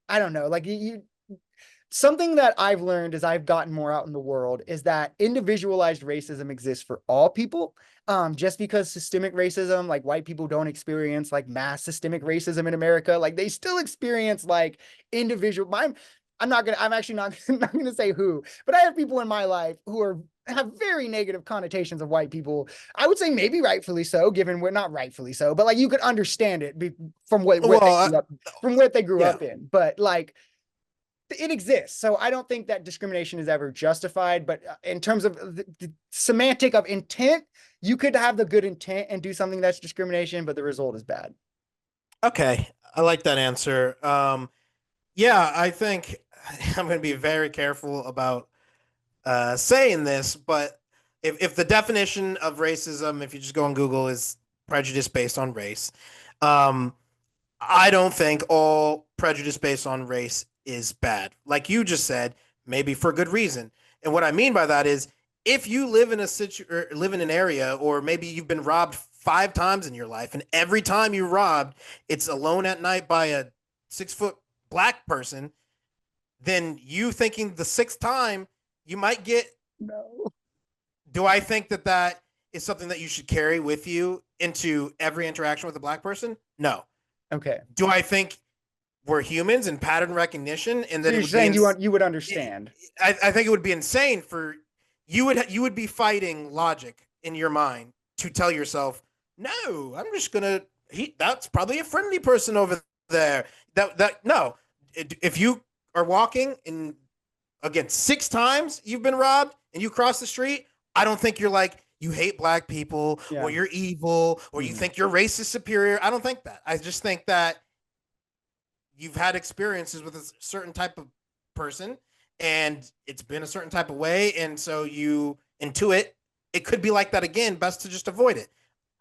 I don't know, like you something that I've learned as I've gotten more out in the world is that individualized racism exists for all people. Just because systemic racism, like white people don't experience like mass systemic racism in America, like they still experience like individual. I'm actually not, not going to say who, but I have people in my life who have very negative connotations of white people. I would say maybe rightfully so, given we're not rightfully so, but like you could understand it from what Well, from what they grew yeah. up in. But like it exists. So I don't think that discrimination is ever justified. But in terms of the semantic of intent, you could have the good intent and do something that's discrimination, but the result is bad. Okay. I like that answer. Yeah, I think I'm going to be very careful about saying this, but if the definition of racism, if you just go on Google, is prejudice based on race, um, I don't think all prejudice based on race is bad. Like you just said, maybe for good reason. And what I mean by that is if you live in live in an area, or maybe you've been robbed 5 times in your life, and every time you're robbed, it's alone at night by a 6 foot black person, then you thinking the sixth time you might get. No. Do I think that that is something that you should carry with you into every interaction with a black person? No. Okay. Do I think we're humans and pattern recognition, and So that it you're would saying be you would understand. I think it would be insane for you would be fighting logic in your mind to tell yourself, no, I'm just gonna that's probably a friendly person over there. That no, if you are walking and again 6 times you've been robbed and you cross the street, I don't think you're like you hate black people, Yeah. or you're evil, or you think your race is superior. I don't think that. I just think that you've had experiences with a certain type of person, and it's been a certain type of way, and so you intuit it could be like that again. Best to just avoid it.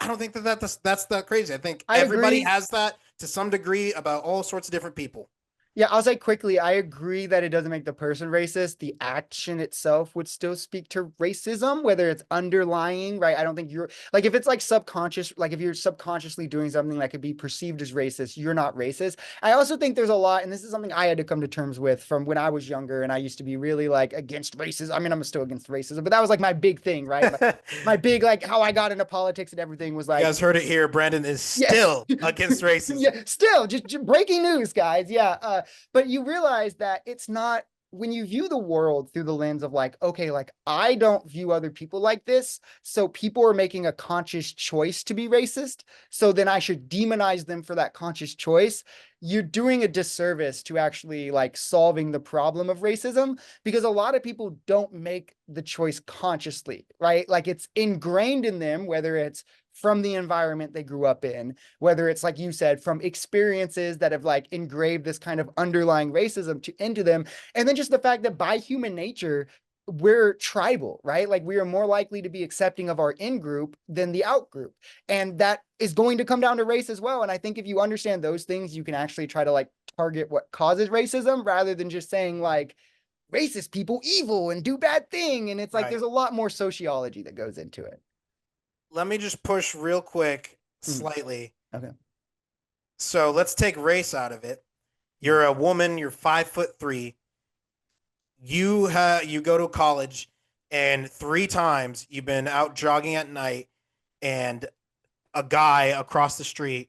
I don't think that's that crazy. I think I everybody agree. has that to some degree about all sorts of different people. Yeah, I'll say quickly, I agree that it doesn't make the person racist. The action itself would still speak to racism, whether it's underlying, right? I don't think you're like if it's like subconscious, like if you're subconsciously doing something that could be perceived as racist, you're not racist. I also think there's a lot, and this is something I had to come to terms with from when I was younger and I used to be really like against racism. I mean, I'm still against racism, but that was like my big thing, right? Like my big like how I got into politics and everything was You like guys heard it here. Brandon is yeah. still against racism. Yeah, still just breaking news, guys. Yeah. But you realize that it's not when you view the world through the lens of like, okay, like I don't view other people like this. So people are making a conscious choice to be racist. So then I should demonize them for that conscious choice. You're doing a disservice to actually like solving the problem of racism because a lot of people don't make the choice consciously, right? Like it's ingrained in them, whether it's from the environment they grew up in, whether it's like you said, from experiences that have like engraved this kind of underlying racism into them. And then just the fact that by human nature, we're tribal, right? Like we are more likely to be accepting of our in group than the out group. And that is going to come down to race as well. And I think if you understand those things, you can actually try to like target what causes racism rather than just saying like racist people evil and do bad thing. And it's like Right. there's a lot more sociology that goes into it. Let me just push real quick, Mm, slightly. okay. So let's take race out of it. You're a woman. You're 5'3". You go to college, and 3 times you've been out jogging at night, and a guy across the street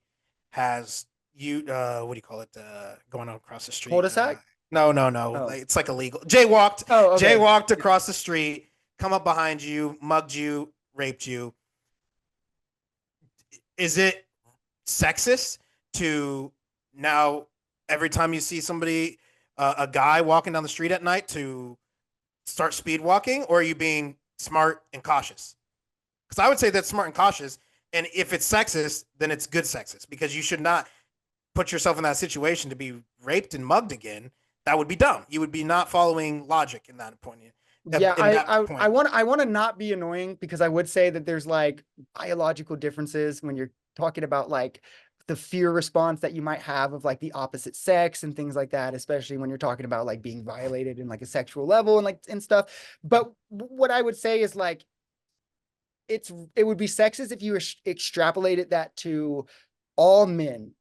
has you. What do you call it? Going across the street. Cul-de-sac? No, no, no. Oh. It's like illegal. Jaywalked. Oh, okay. Jaywalked across the street. Come up behind you, mugged you, raped you. Is it sexist to now every time you see somebody, a guy walking down the street at night, to start speed walking, or are you being smart and cautious? Because I would say that's smart and cautious. And if it's sexist, then it's good sexist because you should not put yourself in that situation to be raped and mugged again. That would be dumb. You would be not following logic in that point. Yeah, In that point, I want to not be annoying because I would say that there's like biological differences when you're talking about like the fear response that you might have of like the opposite sex and things like that, especially when you're talking about like being violated in like a sexual level and like and stuff. But what I would say is like it would be sexist if you extrapolated that to all men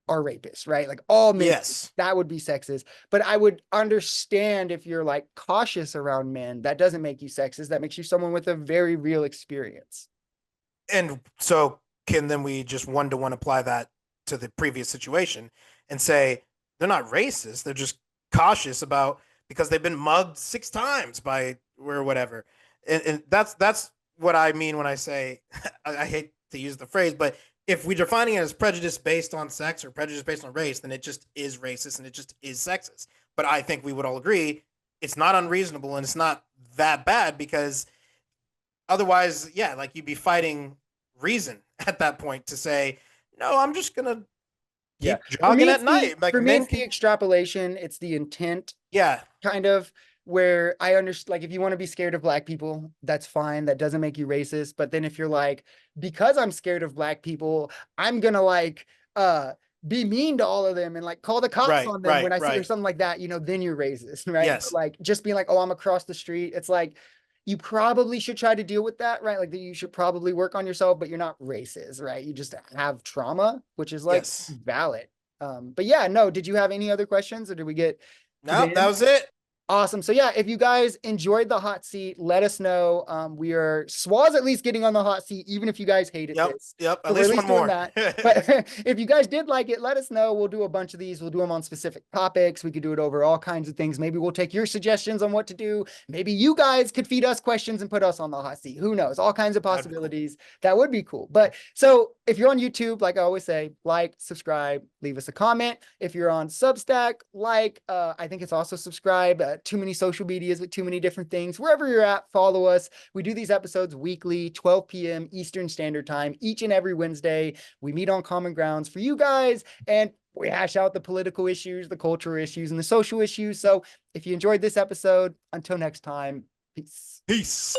are rapists, right? Like all men, yes. that would be sexist. But I would understand if you're like cautious around men, that doesn't make you sexist. That makes you someone with a very real experience. And so can then we just one to one apply that to the previous situation and say they're not racist, they're just cautious about because they've been mugged 6 times by or whatever. And that's what I mean when I say I hate to use the phrase, but if we're defining it as prejudice based on sex or prejudice based on race, then it just is racist and it just is sexist. But I think we would all agree it's not unreasonable and it's not that bad because otherwise, yeah, like you'd be fighting reason at that point to say, no, I'm just gonna Yeah. keep jogging at night. Like for me, men it's the can, extrapolation, it's the intent yeah, kind of where I understand like if you want to be scared of black people, that's fine. That doesn't make you racist. But then if you're like, because I'm scared of black people, I'm gonna like be mean to all of them and like call the cops right, on them when right, I see or right, something like that, then you're racist, right? But yes, like just being like, oh, I'm across the street, it's like you probably should try to deal with that, right? Like that you should probably work on yourself, but you're not racist, right? You just have trauma, which is like yes. valid. But yeah, no, did you have any other questions or did we get to the No, that end? was it. Awesome. So yeah, if you guys enjoyed the hot seat, let us know. We are Swaz at least getting on the hot seat, even if you guys hated Yep, this. yep. At So we're at least least one doing more. that. But if you guys did like it, let us know. We'll do a bunch of these. We'll do them on specific topics. We could do it over all kinds of things. Maybe we'll take your suggestions on what to do. Maybe you guys could feed us questions and put us on the hot seat. Who knows? All kinds of That'd be cool. possibilities. That would be cool. But so if you're on YouTube, like I always say, like, subscribe, leave us a comment. If you're on Substack, I think it's also subscribe. Too many social medias with too many different things. Wherever you're at, follow us. We do these episodes weekly, 12 p.m. Eastern Standard Time, each and every Wednesday. We meet on common grounds for you guys, and we hash out the political issues, the cultural issues, and the social issues. So if you enjoyed this episode, until next time, peace. Peace.